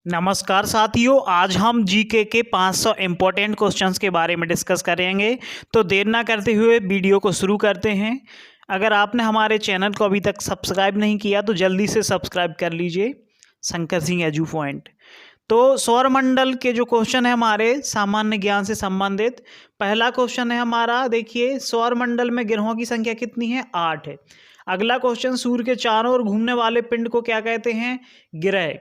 नमस्कार साथियों, आज हम जीके के 500 इम्पोर्टेंट क्वेश्चंस के बारे में डिस्कस करेंगे। तो देर ना करते हुए वीडियो को शुरू करते हैं। अगर आपने हमारे चैनल को अभी तक सब्सक्राइब नहीं किया तो जल्दी से सब्सक्राइब कर लीजिए। Shankar Singh edu point. तो सौरमंडल के जो क्वेश्चन है हमारे सामान्य ज्ञान से संबंधित, पहला क्वेश्चन है हमारा, देखिए सौरमंडल में ग्रहों की संख्या कितनी है? 8 है। अगला क्वेश्चन, सूर्य के चारों ओर घूमने वाले पिंड को क्या कहते हैं? ग्रह।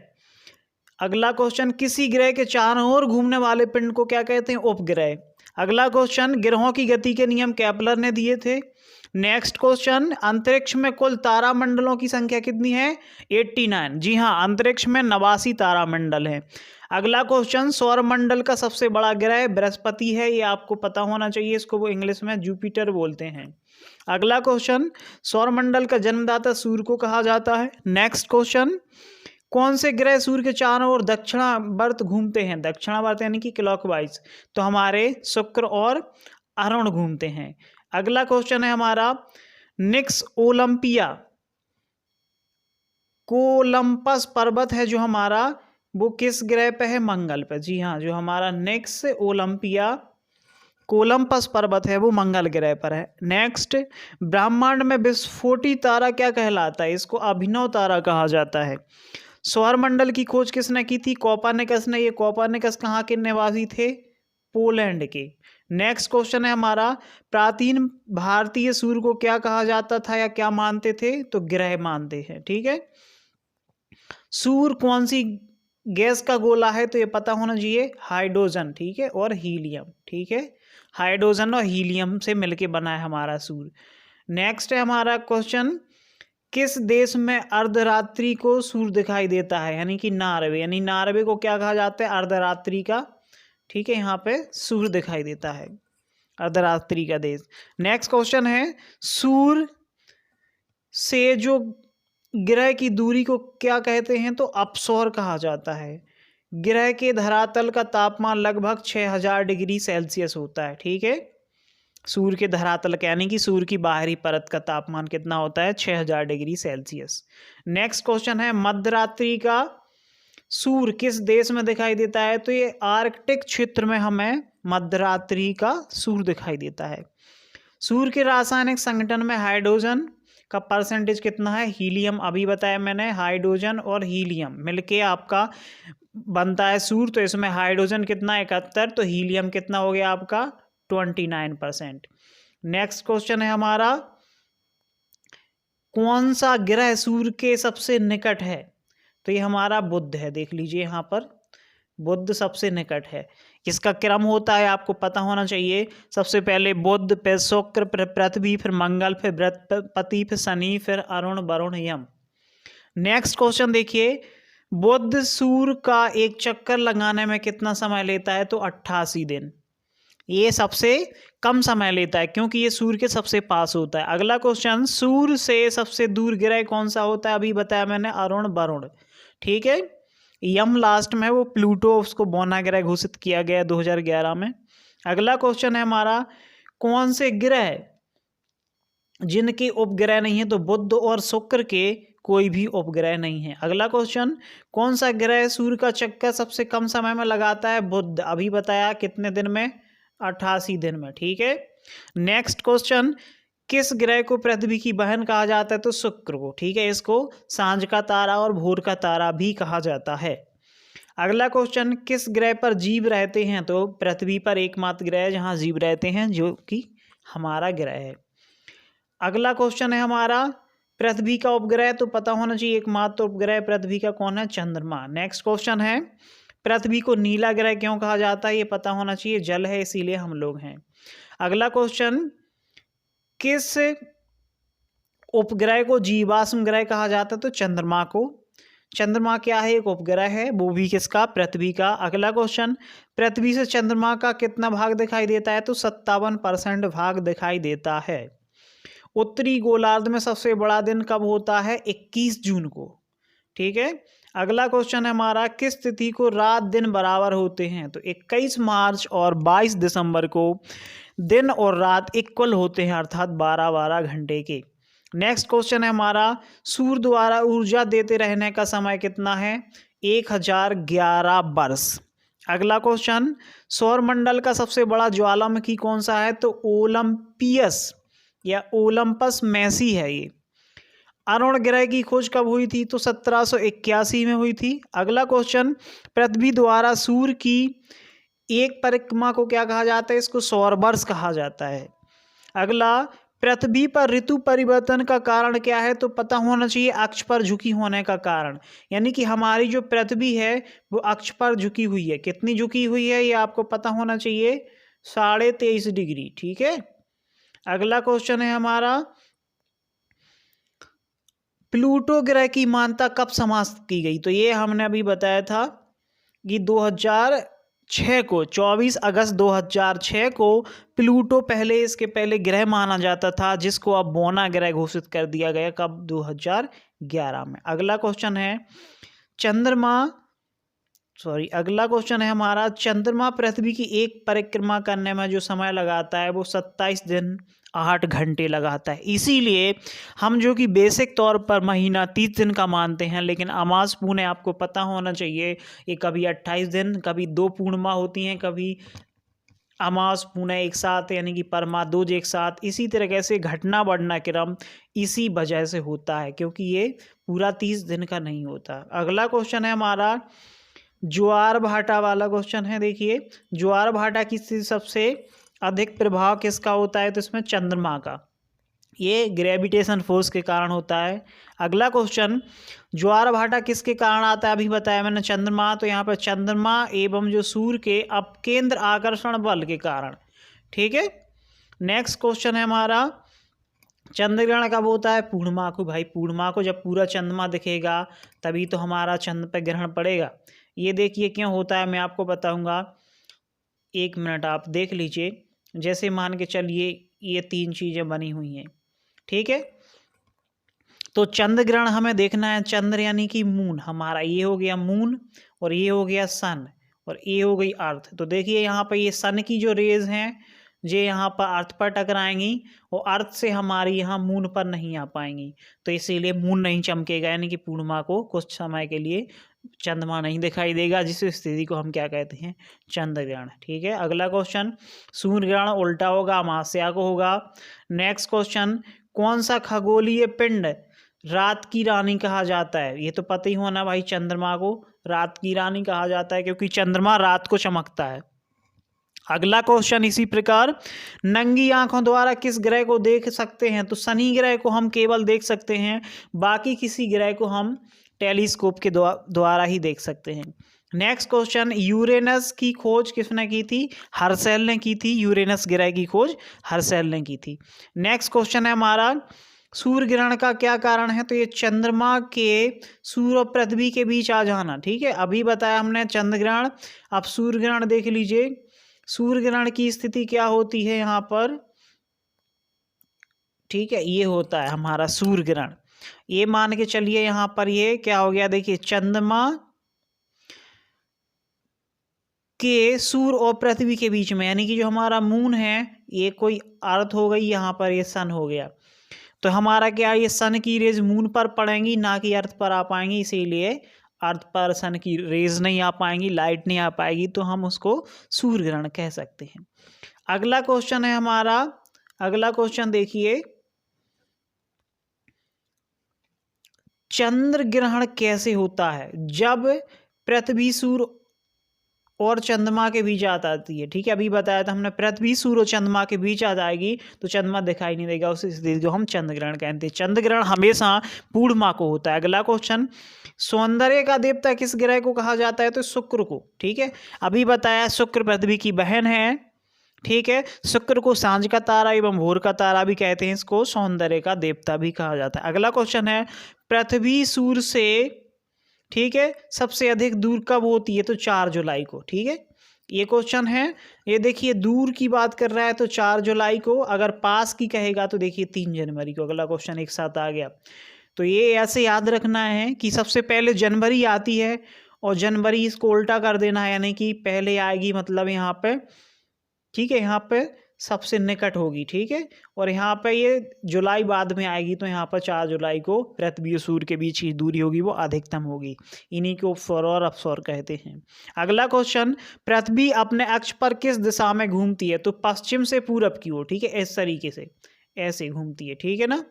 अगला क्वेश्चन, किसी ग्रह के चारों ओर घूमने वाले पिंड को क्या कहते हैं? उपग्रह। अगला क्वेश्चन, ग्रहों की गति के नियम केपलर ने दिए थे। नेक्स्ट क्वेश्चन, अंतरिक्ष में कुल तारामंडलों की संख्या कितनी है? 89। जी हाँ, अंतरिक्ष में 89 तारामंडल हैं। अगला क्वेश्चन, सौरमंडल का सबसे बड़ा ग्रह बृहस्पति है, ये आपको पता होना चाहिए, इसको वो इंग्लिश में जुपिटर बोलते हैं। अगला क्वेश्चन, सौरमंडल का जन्मदाता सूर्य को कहा जाता है। नेक्स्ट क्वेश्चन, कौन से ग्रह सूर्य के चारों ओर दक्षिणावर्त घूमते हैं? दक्षिणावर्त यानी कि क्लॉकवाइज। तो हमारे शुक्र और अरुण घूमते हैं। अगला क्वेश्चन है हमारा, निक्स ओलंपिया कोलंपस पर्वत है जो हमारा, वो किस ग्रह पे है? मंगल पे। जी हाँ, जो हमारा निक्स ओलंपिया कोलंपस पर्वत है वो मंगल ग्रह पर है। नेक्स्ट, ब्रह्मांड में विस्फोटी तारा क्या कहलाता है? इसको अभिनव तारा कहा जाता है। सौरमंडल की खोज किसने की थी? कोपरनिकस ने। ये कोपरनिकस कहाँ के निवासी थे? पोलैंड के। नेक्स्ट क्वेश्चन है हमारा, प्राचीन भारतीय सूर्य को क्या कहा जाता था या क्या मानते थे? तो ग्रह मानते हैं। ठीक है। सूर्य कौन सी गैस का गोला है? तो ये पता होना चाहिए, हाइड्रोजन। ठीक है, और हीलियम। ठीक है, हाइड्रोजन और हीलियम से मिलके बना है हमारा सूर्य। नेक्स्ट है हमारा क्वेश्चन, किस देश में अर्धरात्रि को सूर्य दिखाई देता है? यानी कि नॉर्वे। यानी नॉर्वे को क्या कहा जाता है? अर्धरात्रि का। ठीक है, यहाँ पे सूर्य दिखाई देता है, अर्धरात्रि का देश। नेक्स्ट क्वेश्चन है, सूर्य से जो ग्रह की दूरी को क्या कहते हैं? तो अपसौर कहा जाता है। ग्रह के धरातल का तापमान लगभग 6000 डिग्री सेल्सियस होता है। ठीक है, सूर्य के धरातल का यानी कि सूर्य की बाहरी परत का तापमान कितना होता है? 6000 डिग्री सेल्सियस। नेक्स्ट क्वेश्चन है, मध्यरात्रि का सूर्य किस देश में दिखाई देता है? तो ये आर्कटिक क्षेत्र में हमें मध्यरात्रि का सूर्य दिखाई देता है। सूर्य के रासायनिक संगठन में हाइड्रोजन का परसेंटेज कितना है? हीलियम। अभी बताया मैंने, हाइड्रोजन और हीलियम मिलके आपका बनता है सूर्य। तो इसमें हाइड्रोजन कितना? 71। तो हीलियम कितना हो गया आपका? 29%। नेक्स्ट क्वेश्चन है हमारा, कौन सा ग्रह सूर्य के सबसे निकट है? तो ये हमारा बुध है। देख लीजिए यहाँ पर, बुध सबसे निकट है। इसका क्रम होता है, आपको पता होना चाहिए, सबसे पहले बुध, फिर शुक्र, फिर पृथ्वी, फिर मंगल, फिर बृहस्पति, फिर शनि, फिर अरुण, वरुण, यम। नेक्स्ट क्वेश्चन देखिए, बुध सूर्य का एक चक्कर लगाने में कितना समय लेता है? तो 88 दिन। ये सबसे कम समय लेता है क्योंकि ये सूर्य के सबसे पास होता है। अगला क्वेश्चन, सूर्य से सबसे दूर ग्रह कौन सा होता है? अभी बताया मैंने, अरुण, वरुण। ठीक है, यम लास्ट में, वो प्लूटो, उसको बौना ग्रह घोषित किया गया 2011 में। अगला क्वेश्चन है हमारा, कौन से ग्रह जिनके उपग्रह नहीं है? तो बुध और शुक्र के कोई भी उपग्रह नहीं है। अगला क्वेश्चन, कौन सा ग्रह सूर्य का चक्कर सबसे कम समय में लगाता है? बुध। अभी बताया, कितने दिन में? 88 दिन में। ठीक है। नेक्स्ट क्वेश्चन, किस ग्रह को पृथ्वी की बहन कहा जाता है? तो शुक्र को। ठीक है, इसको सांझ का तारा और भोर का तारा भी कहा जाता है। अगला क्वेश्चन, किस ग्रह पर जीव रहते हैं? तो पृथ्वी पर एकमात्र ग्रह है जहां जीव रहते हैं, जो कि हमारा ग्रह है। अगला क्वेश्चन है हमारा, पृथ्वी का उपग्रह, तो पता होना चाहिए एकमात्र उपग्रह पृथ्वी का कौन है? चंद्रमा। नेक्स्ट क्वेश्चन है, पृथ्वी को नीला ग्रह क्यों कहा जाता है? ये पता होना चाहिए, जल है इसीलिए हम लोग हैं। अगला क्वेश्चन, किस उपग्रह को जीवाश्म ग्रह कहा जाता है? तो चंद्रमा को। चंद्रमा क्या है? एक उपग्रह है, वो भी किसका? पृथ्वी का। अगला क्वेश्चन, पृथ्वी से चंद्रमा का कितना भाग दिखाई देता है? तो 57% भाग दिखाई देता है। उत्तरी गोलार्ध में सबसे बड़ा दिन कब होता है? 21 जून को। ठीक है। अगला क्वेश्चन है हमारा, किस तिथि को रात दिन बराबर होते हैं? तो 21 मार्च और 22 दिसंबर को दिन और रात इक्वल होते हैं, अर्थात 12-12 घंटे के। नेक्स्ट क्वेश्चन है हमारा, सूर्य द्वारा ऊर्जा देते रहने का समय कितना है? 1011 वर्ष। अगला क्वेश्चन, सौरमंडल का सबसे बड़ा ज्वालामुखी कौन सा है? तो ओलंपियस या ओलंपस मैसी है ये। अरुण ग्रह की खोज कब हुई थी? तो 1781 में हुई थी। अगला क्वेश्चन, पृथ्वी द्वारा सूर्य की एक परिक्रमा को क्या कहा जाता है? इसको सौर वर्ष कहा जाता है। अगला, पृथ्वी पर ऋतु परिवर्तन का कारण क्या है? तो पता होना चाहिए अक्ष पर झुकी होने का कारण, यानी कि हमारी जो पृथ्वी है वो अक्ष पर झुकी हुई है। कितनी झुकी हुई है ये आपको पता होना चाहिए, 23.5 डिग्री। ठीक है। अगला क्वेश्चन है हमारा, प्लूटो ग्रह की मान्यता कब समाप्त की गई? तो ये हमने अभी बताया था कि 2006 को, 24 अगस्त 2006 को प्लूटो इसके पहले ग्रह माना जाता था, जिसको अब बौना ग्रह घोषित कर दिया गया। कब? 2011 में। अगला क्वेश्चन है अगला क्वेश्चन है हमारा, चंद्रमा पृथ्वी की एक परिक्रमा करने में जो समय लगाता है वो 27 दिन 8 घंटे लगाता है। इसीलिए हम जो कि बेसिक तौर पर महीना 30 दिन का मानते हैं, लेकिन अमास पूर्णिमा आपको पता होना चाहिए ये कभी 28 दिन, कभी 2 पूर्णिमा होती हैं, कभी अमास पूर्णिमा एक साथ, यानी कि परमा 2 एक साथ। इसी तरीके से घटना बढ़ना क्रम इसी वजह से होता है, क्योंकि ये पूरा 30 दिन का नहीं होता। अगला क्वेश्चन है हमारा ज्वार भाटा वाला क्वेश्चन है। देखिए, ज्वार भाटा की स्थिति सबसे अधिक प्रभाव किसका होता है? तो इसमें चंद्रमा का, ये ग्रेविटेशन फोर्स के कारण होता है। अगला क्वेश्चन, ज्वार भाटा किसके कारण आता है? अभी बताया मैंने, चंद्रमा। तो यहाँ पर चंद्रमा एवं जो सूर्य के अपकेंद्र आकर्षण बल के कारण। ठीक है। नेक्स्ट क्वेश्चन है हमारा, चंद्र ग्रहण कब होता है? पूर्णिमा को। भाई पूर्णिमा को जब पूरा चंद्रमा दिखेगा तभी तो हमारा चंद्र पर ग्रहण पड़ेगा। ये देखिए क्यों होता है, मैं आपको बताऊंगा, 1 मिनट आप देख लीजिए। जैसे मान के चलिए ये 3 चीज़ें बनी हुई हैं। ठीक है। तो चंद्र ग्रहण हमें देखना है, चंद्र यानी कि मून हमारा, ये हो गया मून, और ये हो गया सन, और ये हो गई अर्थ। तो देखिए यहाँ पर ये सन की जो रेज हैं ये यहाँ पर अर्थ पर टकराएंगी, और अर्थ से हमारी यहाँ मून पर नहीं आ पाएंगी, तो इसीलिए मून नहीं चमकेगा, यानी कि पूर्णिमा को कुछ समय के लिए चंद्रमा नहीं दिखाई देगा, जिस स्थिति को हम क्या कहते हैं? चंद्र ग्रहण। ठीक है। अगला क्वेश्चन, सूर्य ग्रहण उल्टा होगा, अमावस्या को होगा। नेक्स्ट क्वेश्चन, कौन सा खगोलीय पिंड रात की रानी कहा जाता है? ये तो पता ही होना भाई, चंद्रमा को रात की रानी कहा जाता है, क्योंकि चंद्रमा रात को चमकता है। अगला क्वेश्चन इसी प्रकार, नंगी आंखों द्वारा किस ग्रह को देख सकते हैं? तो शनि ग्रह को हम केवल देख सकते हैं, बाकी किसी ग्रह को हम टेलीस्कोप के द्वारा ही देख सकते हैं। नेक्स्ट क्वेश्चन, यूरेनस की खोज किसने की थी? हर्शेल ने की थी। यूरेनस ग्रह की खोज हर्शेल ने की थी। नेक्स्ट क्वेश्चन है हमारा, सूर्य ग्रहण का क्या कारण है? तो ये चंद्रमा के सूर्य और पृथ्वी के बीच आ जाना। ठीक है। अभी बताया हमने चंद्र ग्रहण, अब सूर्य ग्रहण देख लीजिए। सूर्य ग्रहण की स्थिति क्या होती है यहाँ पर? ठीक है, ये होता है हमारा सूर्य ग्रहण। ये मान के चलिए यहाँ पर ये क्या हो गया, देखिए चंद्रमा के सूर्य और पृथ्वी के बीच में, यानी कि जो हमारा मून है ये कोई अर्थ हो गई, यहाँ पर ये सन हो गया। तो हमारा क्या, ये सन की रेज मून पर पड़ेंगी, ना कि अर्थ पर आ पाएंगी, इसीलिए अर्थ पर सन की रेज नहीं आ पाएंगी, लाइट नहीं आ पाएगी, तो हम उसको सूर्य ग्रहण कह सकते हैं। अगला क्वेश्चन है हमारा, अगला क्वेश्चन देखिए, चंद्र ग्रहण कैसे होता है? जब पृथ्वी सूर्य और चंद्रमा के बीच आ जाती है। ठीक है, अभी बताया था हमने, पृथ्वी सूर्य और चंद्रमा के बीच आ जाएगी तो चंद्रमा दिखाई नहीं देगा, उस स्थिति को हम चंद्र ग्रहण कहते हैं। चंद्र ग्रहण हमेशा पूर्णिमा को होता है। अगला क्वेश्चन, सौंदर्य का देवता किस ग्रह को कहा जाता है? तो शुक्र को। ठीक है, अभी बताया शुक्र पृथ्वी की बहन है। ठीक है, शुक्र को सांझ का तारा एवं भोर का तारा भी कहते हैं, इसको सौंदर्य का देवता भी कहा जाता है। अगला क्वेश्चन है, पृथ्वी सूर्य से, ठीक है, सबसे अधिक दूर कब होती है? तो 4 जुलाई को। ठीक है, ये क्वेश्चन है। ये देखिए दूर की बात कर रहा है तो 4 जुलाई को, अगर पास की कहेगा तो देखिए 3 जनवरी को। अगला क्वेश्चन एक साथ आ गया। तो ये ऐसे याद रखना है कि सबसे पहले जनवरी आती है और जनवरी इसको उल्टा कर देना है, यानी कि पहले आएगी, मतलब यहाँ पे, ठीक है, यहाँ पे सबसे निकट होगी, ठीक है। और यहाँ पे ये जुलाई बाद में आएगी, तो यहाँ पर 4 जुलाई को पृथ्वी और सूर्य के बीच की दूरी होगी वो अधिकतम होगी। इन्हीं को उपसौर और अपसौर कहते हैं। अगला क्वेश्चन, पृथ्वी अपने अक्ष पर किस दिशा में घूमती है? तो पश्चिम से पूरब की ओर, ठीक है, इस तरीके से ऐसे घूमती है, ठीक है ना,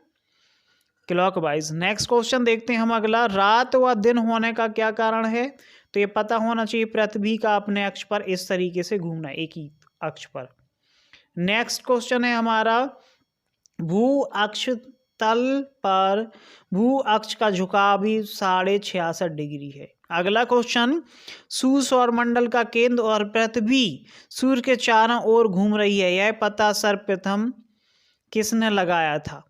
क्लॉकवाइज। नेक्स्ट क्वेश्चन देखते हैं हम अगला, रात व दिन होने का क्या कारण है? तो ये पता होना चाहिए, पृथ्वी का अपने अक्ष पर इस तरीके से घूमना, एक ही अक्ष पर। नेक्स्ट क्वेश्चन है हमारा, भू अक्ष तल पर भू अक्ष का झुकाव भी 66.5 डिग्री है। अगला क्वेश्चन, सूर्य सौरमंडल का केंद्र और पृथ्वी सूर्य के चारों ओर घूम रही है, यह पता सर्वप्रथम किसने लगाया था?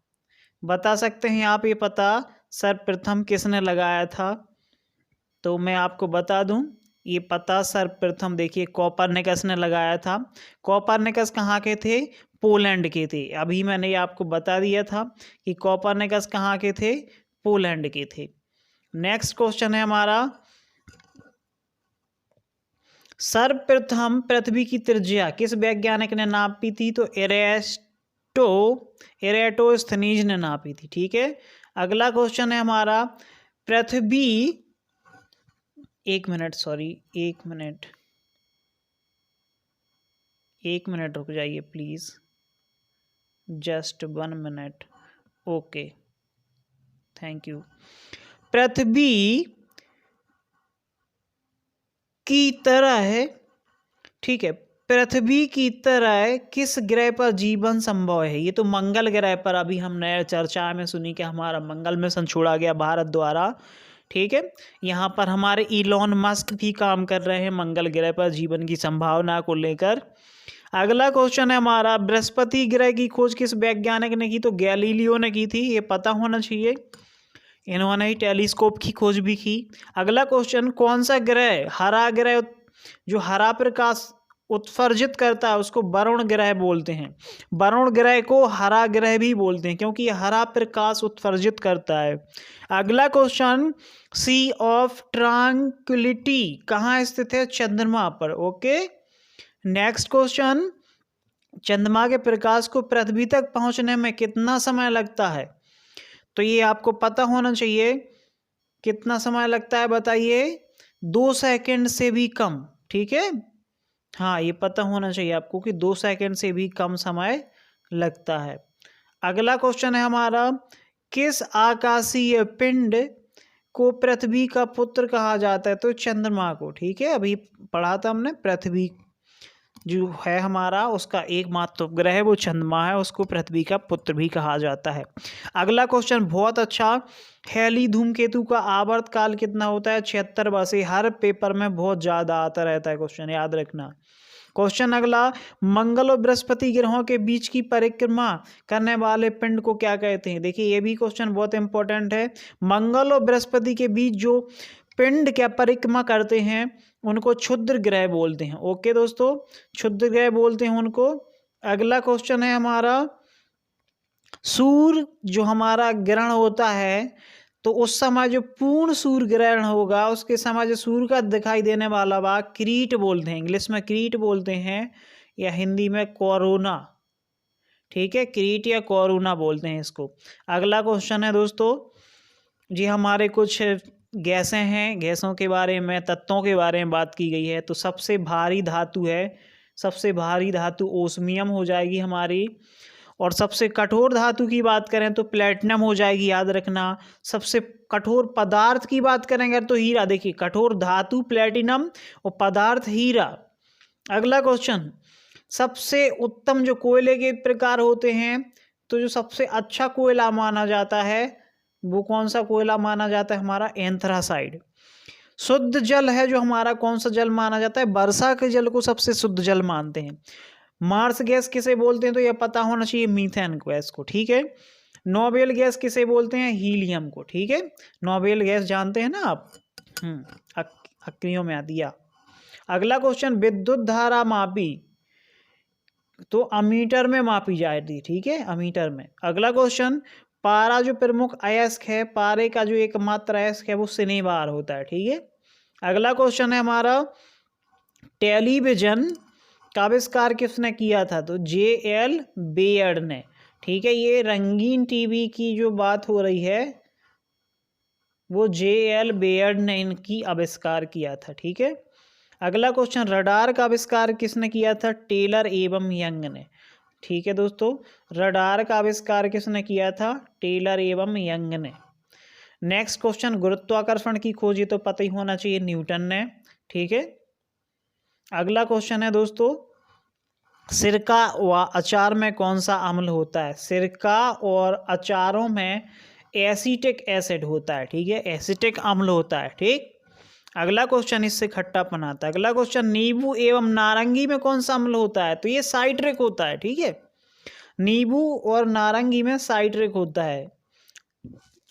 बता सकते हैं आप ये पता सर्वप्रथम किसने लगाया था? तो मैं आपको बता दूं, ये पता सर्वप्रथम देखिए कोपरनिकस ने लगाया था। कोपरनिकस कहाँ के थे? पोलैंड के थे। अभी मैंने ये आपको बता दिया था कि कोपरनिकस कहाँ के थे? पोलैंड के थे। नेक्स्ट क्वेश्चन है हमारा, सर्वप्रथम पृथ्वी की त्रिज्या किस वैज्ञानिक ने नापी थी? तो एराटोस्थनीज ने नापी थी, ठीक है। अगला क्वेश्चन है हमारा, पृथ्वी एक मिनट रुक जाइए please, just 1 minute. Okay, thank you. पृथ्वी की तरह है, ठीक है, पृथ्वी की तरह किस ग्रह पर जीवन संभव है? ये तो मंगल ग्रह पर अभी हम नए चर्चा में सुनी कि हमारा मंगल मिशन छोड़ा गया भारत द्वारा, ठीक है। यहाँ पर हमारे इलॉन मस्क भी काम कर रहे हैं मंगल ग्रह पर जीवन की संभावना को लेकर। अगला क्वेश्चन है हमारा, बृहस्पति ग्रह की खोज किस वैज्ञानिक ने की? तो गैलीलियो ने की थी, ये पता होना चाहिए। इन्होंने ही टेलीस्कोप की खोज भी की। अगला क्वेश्चन, कौन सा ग्रह हरा ग्रह जो हरा प्रकाश उत्सर्जित करता है उसको वरुण ग्रह बोलते हैं? वरुण ग्रह को हरा ग्रह भी बोलते हैं क्योंकि यह हरा प्रकाश उत्सर्जित करता है। अगला क्वेश्चन, सी ऑफ ट्रांक्विलिटी कहाँ स्थित है? चंद्रमा पर, ओके। नेक्स्ट क्वेश्चन, चंद्रमा के प्रकाश को पृथ्वी तक पहुंचने में कितना समय लगता है? तो ये आपको पता होना चाहिए, कितना समय लगता है बताइए? 2 सेकंड से भी कम, ठीक है। हाँ, ये पता होना चाहिए आपको कि 2 सेकंड से भी कम समय लगता है। अगला क्वेश्चन है हमारा, किस आकाशीय पिंड को पृथ्वी का पुत्र कहा जाता है? तो चंद्रमा को, ठीक है, अभी पढ़ा था हमने। पृथ्वी जो है हमारा उसका एकमात्र उपग्रह है वो चंद्रमा है, उसको पृथ्वी का पुत्र भी कहा जाता है। अगला क्वेश्चन बहुत अच्छा, हैली धूमकेतु का आवर्त काल कितना होता है? 76 वर्ष। हर पेपर में बहुत ज़्यादा आता रहता है क्वेश्चन, याद रखना। क्वेश्चन अगला, मंगल और बृहस्पति ग्रहों के बीच की परिक्रमा करने वाले पिंड को क्या कहते हैं? देखिए ये भी क्वेश्चन बहुत इंपॉर्टेंट है। मंगल और बृहस्पति के बीच जो पिंड क्या परिक्रमा करते हैं उनको क्षुद्र ग्रह बोलते हैं, ओके दोस्तों, क्षुद्र ग्रह बोलते हैं उनको। अगला क्वेश्चन है हमारा, सूर्य जो हमारा ग्रहण होता है तो उस समय जो पूर्ण सूर्य ग्रहण होगा उसके समय जो सूर्य का दिखाई देने वाला भाग क्रीट बोलते हैं, इंग्लिश में क्रीट बोलते हैं या हिंदी में कोरोना, ठीक है, क्रीट या कोरोना बोलते हैं इसको। अगला क्वेश्चन है दोस्तों जी, हमारे कुछ गैसें हैं, गैसों के बारे में, तत्वों के बारे में बात की गई है। तो सबसे भारी धातु है, सबसे भारी धातु ओस्मियम हो जाएगी हमारी। और सबसे कठोर धातु की बात करें तो प्लेटिनम हो जाएगी, याद रखना। सबसे कठोर पदार्थ की बात करेंगे तो हीरा। देखिए कठोर धातु प्लेटिनम और पदार्थ हीरा। अगला क्वेश्चन, सबसे उत्तम जो कोयले के प्रकार होते हैं तो जो सबसे अच्छा कोयला माना जाता है वो कौन सा कोयला माना जाता है? हमारा एंथ्रासाइड। शुद्ध जल है जो हमारा कौन सा जल माना जाता है? वर्षा के जल को सबसे शुद्ध जल मानते हैं। मार्स गैस किसे बोलते हैं? तो यह पता होना चाहिए, मीथेन गैस को, ठीक है। नोबेल गैस किसे बोलते हैं? हीलियम को, ठीक है। नोबेल गैस जानते हैं ना आप, अक्रियों में आती है। अगला क्वेश्चन, विद्युत धारा मापी तो अमीटर में मापी जाती, ठीक है, अमीटर में। अगला क्वेश्चन, पारा जो प्रमुख अयस्क है, पारे का जो एकमात्र अयस्क है वो शनिवार होता है, ठीक है। अगला क्वेश्चन है हमारा, टेलीविजन का आविष्कार किसने किया था? तो J.L. बेयर्ड ने। ठीक है, ये रंगीन टीवी की जो बात हो रही है वो J.L. बेयर्ड ने इनकी आविष्कार किया था। ठीक है, अगला क्वेश्चन, रडार का आविष्कार किसने किया था? टेलर एवं यंग ने। ठीक है दोस्तों, रडार का आविष्कार किसने किया था? टेलर एवं यंग ने। नेक्स्ट क्वेश्चन, गुरुत्वाकर्षण की खोज, ये तो पता ही होना चाहिए, न्यूटन ने। ठीक है, अगला क्वेश्चन है दोस्तों, सिरका व अचार में कौन सा अम्ल होता है? सिरका और अचारों में एसिटिक एसिड होता है। ठीक है, एसिटिक अम्ल होता है। ठीक, अगला क्वेश्चन, इससे खट्टापन आता है। अगला क्वेश्चन, नींबू एवं नारंगी में कौन सा अम्ल होता है? तो ये साइट्रिक होता है। ठीक है, नींबू और नारंगी में साइट्रिक होता है।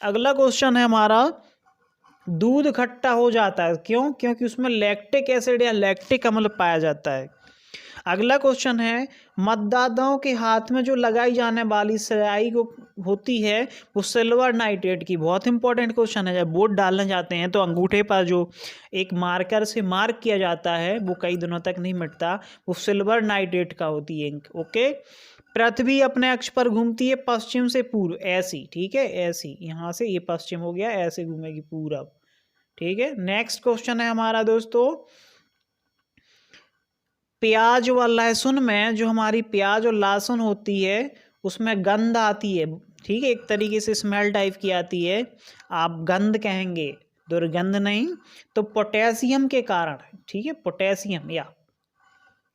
अगला क्वेश्चन है हमारा, दूध खट्टा हो जाता है, क्यों? क्योंकि उसमें लैक्टिक एसिड या लैक्टिक अम्ल पाया जाता है। अगला क्वेश्चन है, मतदाताओं के हाथ में जो लगाई जाने वाली स्याही को होती है वो सिल्वर नाइट्रेट की। बहुत इंपॉर्टेंट क्वेश्चन है। जब वोट डालने जाते हैं तो अंगूठे पर जो एक मार्कर से मार्क किया जाता है वो कई दिनों तक नहीं मिटता, वो सिल्वर नाइट्रेट का होती है इंक। ओके, पृथ्वी अपने अक्ष पर घूमती है पश्चिम से पूर्व, ऐसी। ठीक है, ऐसी, यहाँ से ये पश्चिम हो गया, ऐसे घूमेगी पूरब। ठीक है, नेक्स्ट क्वेश्चन है हमारा दोस्तों, प्याज व लहसुन में जो हमारी प्याज और लहसुन होती है उसमें गंध आती है। ठीक है, एक तरीके से स्मेल टाइप की आती है, आप गंध कहेंगे, दुर्गंध नहीं। तो पोटेशियम के कारण। ठीक है, पोटेशियम या।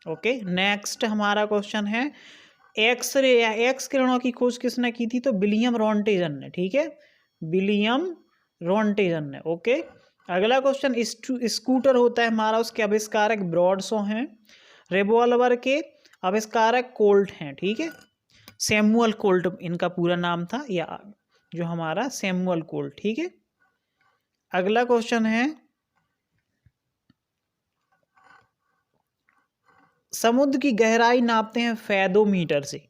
ओके, नेक्स्ट हमारा क्वेश्चन है, एक्सरे या एक्स किरणों की खोज किसने की थी? तो विलियम रॉन्टेजन ने। ठीक है, विलियम रॉन्टेजन ने। ओके, अगला क्वेश्चन, स्कूटर होता है हमारा, उसके आविष्कारक ब्रॉडशॉ हैं। रिवॉल्वर के आविष्कारक कोल्ट हैं। ठीक है, सैमुअल कोल्ट इनका पूरा नाम था, या जो हमारा सैमुअल कोल्ट। ठीक है, अगला क्वेश्चन है, समुद्र की गहराई नापते हैं फेदोमीटर से।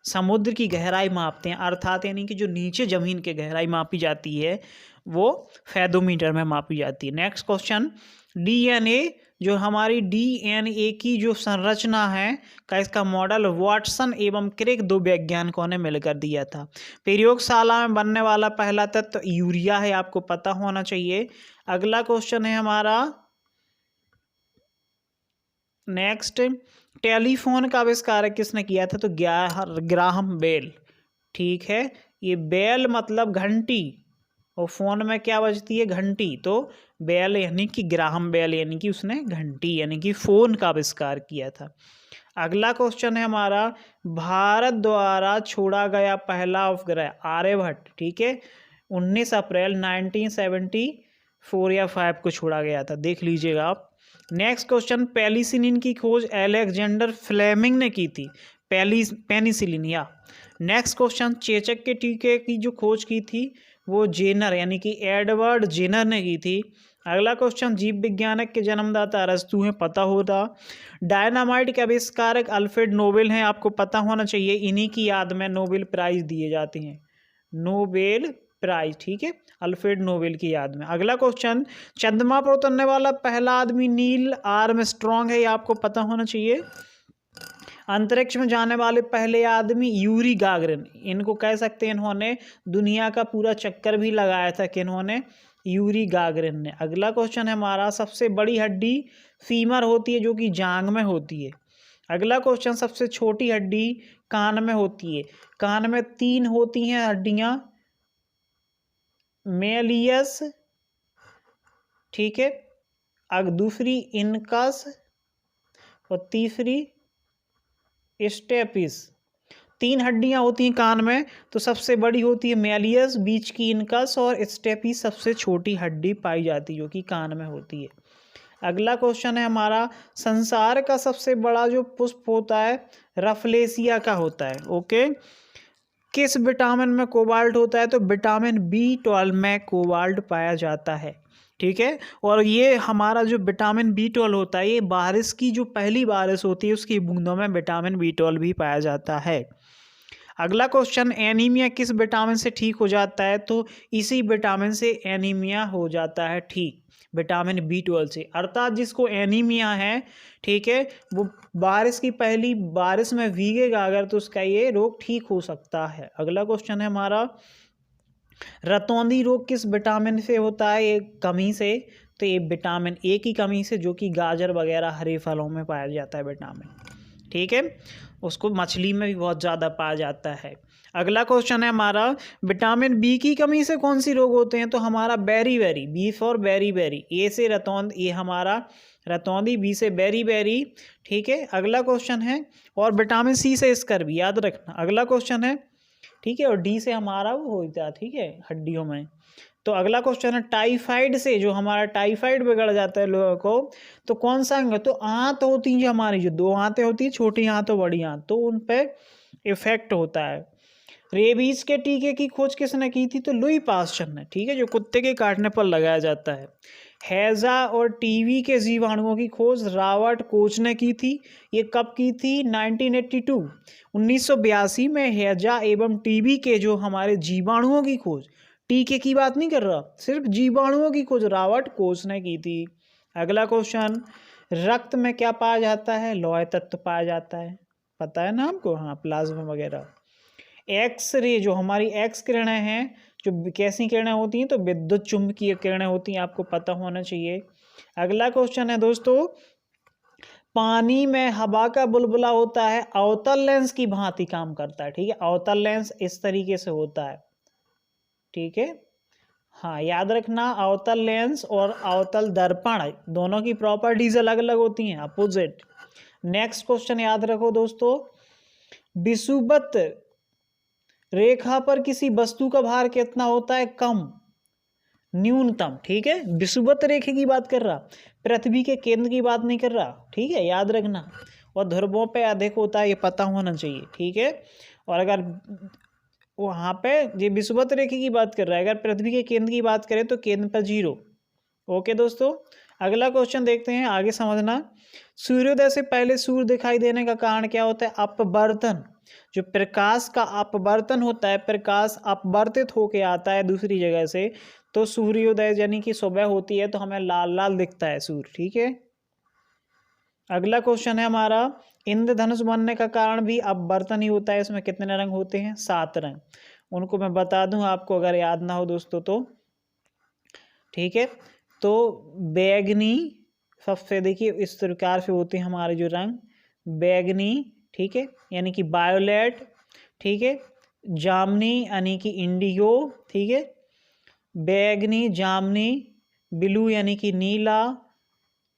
समुद्र की गहराई मापते हैं, अर्थात यानी कि जो नीचे जमीन की गहराई मापी जाती है वो फेदोमीटर में मापी जाती है। नेक्स्ट क्वेश्चन, डीएनए, जो हमारी डीएनए की जो संरचना है का इसका मॉडल वाटसन एवं क्रिक दो वैज्ञानिकों ने मिलकर दिया था। प्रयोगशाला में बनने वाला पहला तत्व यूरिया है, आपको पता होना चाहिए। अगला क्वेश्चन है हमारा, नेक्स्ट, टेलीफोन का आविष्कार किसने किया था? तो ग्राहम बेल। ठीक है, ये बेल मतलब घंटी, और फोन में क्या बजती है? घंटी। तो बेल यानी कि ग्राहम बेल यानी कि उसने घंटी यानी कि फोन का आविष्कार किया था। अगला क्वेश्चन है हमारा, भारत द्वारा छोड़ा गया पहला उपग्रह आर्यभट्ट। ठीक है, 19 अप्रैल 1974 या 5 को छोड़ा गया था, देख लीजिएगा आप। नेक्स्ट क्वेश्चन, पेनिसिलिन की खोज अलेक्जेंडर फ्लेमिंग ने की थी। पेनिसिलिन या। नेक्स्ट क्वेश्चन, चेचक के टीके की जो खोज की थी वो जेनर यानी कि एडवर्ड जेनर ने की थी। अगला क्वेश्चन, जीव विज्ञानक के जन्मदाता अरस्तू हैं, पता होता। डायनामाइट के आविष्कारक अल्फ्रेड नोबेल हैं, आपको पता होना चाहिए, इन्हीं की याद में नोबेल प्राइज दिए जाते हैं, नोबेल प्राइज। ठीक है, अल्फ्रेड नोबेल की याद में। अगला क्वेश्चन, चंद्रमा पर उतरने वाला पहला आदमी नील आर्मस्ट्रॉन्ग है, ये आपको पता होना चाहिए। अंतरिक्ष में जाने वाले पहले आदमी यूरी गागरिन, इनको कह सकते हैं, इन्होंने दुनिया का पूरा चक्कर भी लगाया था, कि इन्होंने यूरी गागरिन ने। अगला क्वेश्चन है हमारा, सबसे बड़ी हड्डी फीमर होती है जो कि जांग में होती है। अगला क्वेश्चन, सबसे छोटी हड्डी कान में होती है। कान में 3 होती हैं हड्डियां, मेलियस, ठीक है, दूसरी इनकस और तीसरी स्टेपिस। 3 हड्डियां होती हैं कान में, तो सबसे बड़ी होती है मेलियस, बीच की इनकस और स्टेपिस सबसे छोटी हड्डी पाई जाती है जो कि कान में होती है। अगला क्वेश्चन है हमारा, संसार का सबसे बड़ा जो पुष्प होता है रफलेसिया का होता है। ओके, किस विटामिन में कोबाल्ट होता है? तो विटामिन B12 में कोबाल्ट पाया जाता है। ठीक है, और ये हमारा जो विटामिन B12 होता है, ये बारिश की जो पहली बारिश होती है उसकी बूंदों में विटामिन B12 भी पाया जाता है। अगला क्वेश्चन, एनीमिया किस विटामिन से ठीक हो जाता है? तो इसी विटामिन से एनीमिया हो जाता है ठीक, विटामिन B12 से, अर्थात जिसको एनीमिया है, ठीक है, वो बारिश की पहली बारिश में भीगेगा अगर तो उसका ये रोग ठीक हो सकता है। अगला क्वेश्चन है हमारा, रतौंधी रोग किस विटामिन से होता है? ये कमी से, तो ये विटामिन ए की कमी से, जो कि गाजर वगैरह हरे फलों में पाया जाता है विटामिन, ठीक है, उसको मछली में भी बहुत ज़्यादा पाया जाता है। अगला क्वेश्चन है हमारा, विटामिन बी की कमी से कौन सी रोग होते हैं? तो हमारा बेरी, बी फॉर बेरी, ए से रतौंध, ये हमारा रतौंधी, बी से बेरी, ठीक है। अगला क्वेश्चन है, और विटामिन सी से स्कर्वी, याद रखना। अगला क्वेश्चन है, ठीक है, और डी से हमारा वो होता है, ठीक है, हड्डियों में। तो अगला क्वेश्चन है, टाइफाइड से, जो हमारा टाइफाइड बिगड़ जाता है लोगों को, तो कौन सा अंग? तो आंत होती है हमारी, जो 2 आंतें होती है, छोटी आंत और बड़ी आंत, तो उन पे इफेक्ट होता है। रेबीज के टीके की खोज किसने की थी? तो लुई पास्चर ने, ठीक है, जो कुत्ते के काटने पर लगाया जाता है। हैजा और टीबी के जीवाणुओं की खोज रॉबर्ट कोच ने की थी। ये कब की थी? 1982, 1982 में हैजा एवं टीबी के जो हमारे जीवाणुओं की खोज, टीके की बात नहीं कर रहा, सिर्फ जीवाणुओं की खोज रॉबर्ट कोच ने की थी। अगला क्वेश्चन, रक्त में क्या पाया जाता है? लौह तत्व पाया जाता है, पता है ना हमको, हाँ, प्लाज्मा वगैरह। एक्स रे, जो हमारी एक्स किरणें हैं, जो कैसी किरणें होती हैं? तो विद्युत चुंबकीय किरणें होती हैं, आपको पता होना चाहिए। अगला क्वेश्चन है दोस्तों, पानी में हवा का बुलबुला होता है, अवतल लेंस की भांति काम करता है, ठीक है, अवतल लेंस इस तरीके से होता है, ठीक है, हाँ, याद रखना, अवतल लेंस और अवतल दर्पण दोनों की प्रॉपर्टीज अलग अलग होती हैं, अपोजिट। नेक्स्ट क्वेश्चन याद रखो दोस्तों, विषुवत रेखा पर किसी वस्तु का भार कितना होता है? कम, न्यूनतम, ठीक है, विषुवत रेखा की बात कर रहा, पृथ्वी के केंद्र की बात नहीं कर रहा, ठीक है, याद रखना। और ध्रुवों पे अधिक होता है, ये पता होना चाहिए, ठीक है। और अगर वहाँ पे ये विषुवत रेखा की बात कर रहा है, अगर पृथ्वी के केंद्र की बात करें तो केंद्र पर 0। ओके दोस्तों, अगला क्वेश्चन देखते हैं, आगे समझना। सूर्योदय से पहले सूर्य दिखाई देने का कारण क्या होता है? अपवर्तन, जो प्रकाश का अपवर्तन होता है, प्रकाश अपवर्तित होके आता है दूसरी जगह से, तो सूर्योदय यानी कि सुबह होती है तो हमें लाल लाल दिखता है सूर्य, ठीक है। अगला क्वेश्चन है हमारा, इंद्रधनुष बनने का कारण भी अपवर्तन ही होता है। इसमें कितने रंग होते हैं? 7 रंग। उनको मैं बता दूं आपको अगर याद ना हो दोस्तों तो, ठीक है। तो बैगनी सबसे, देखिए इस प्रकार से होते हैं हमारे जो रंग, बैगनी, ठीक है, यानी कि वायोलेट, ठीक है, जामनी यानी कि इंडिगो, ठीक है, बैगनी, जामनी, ब्लू यानी कि नीला,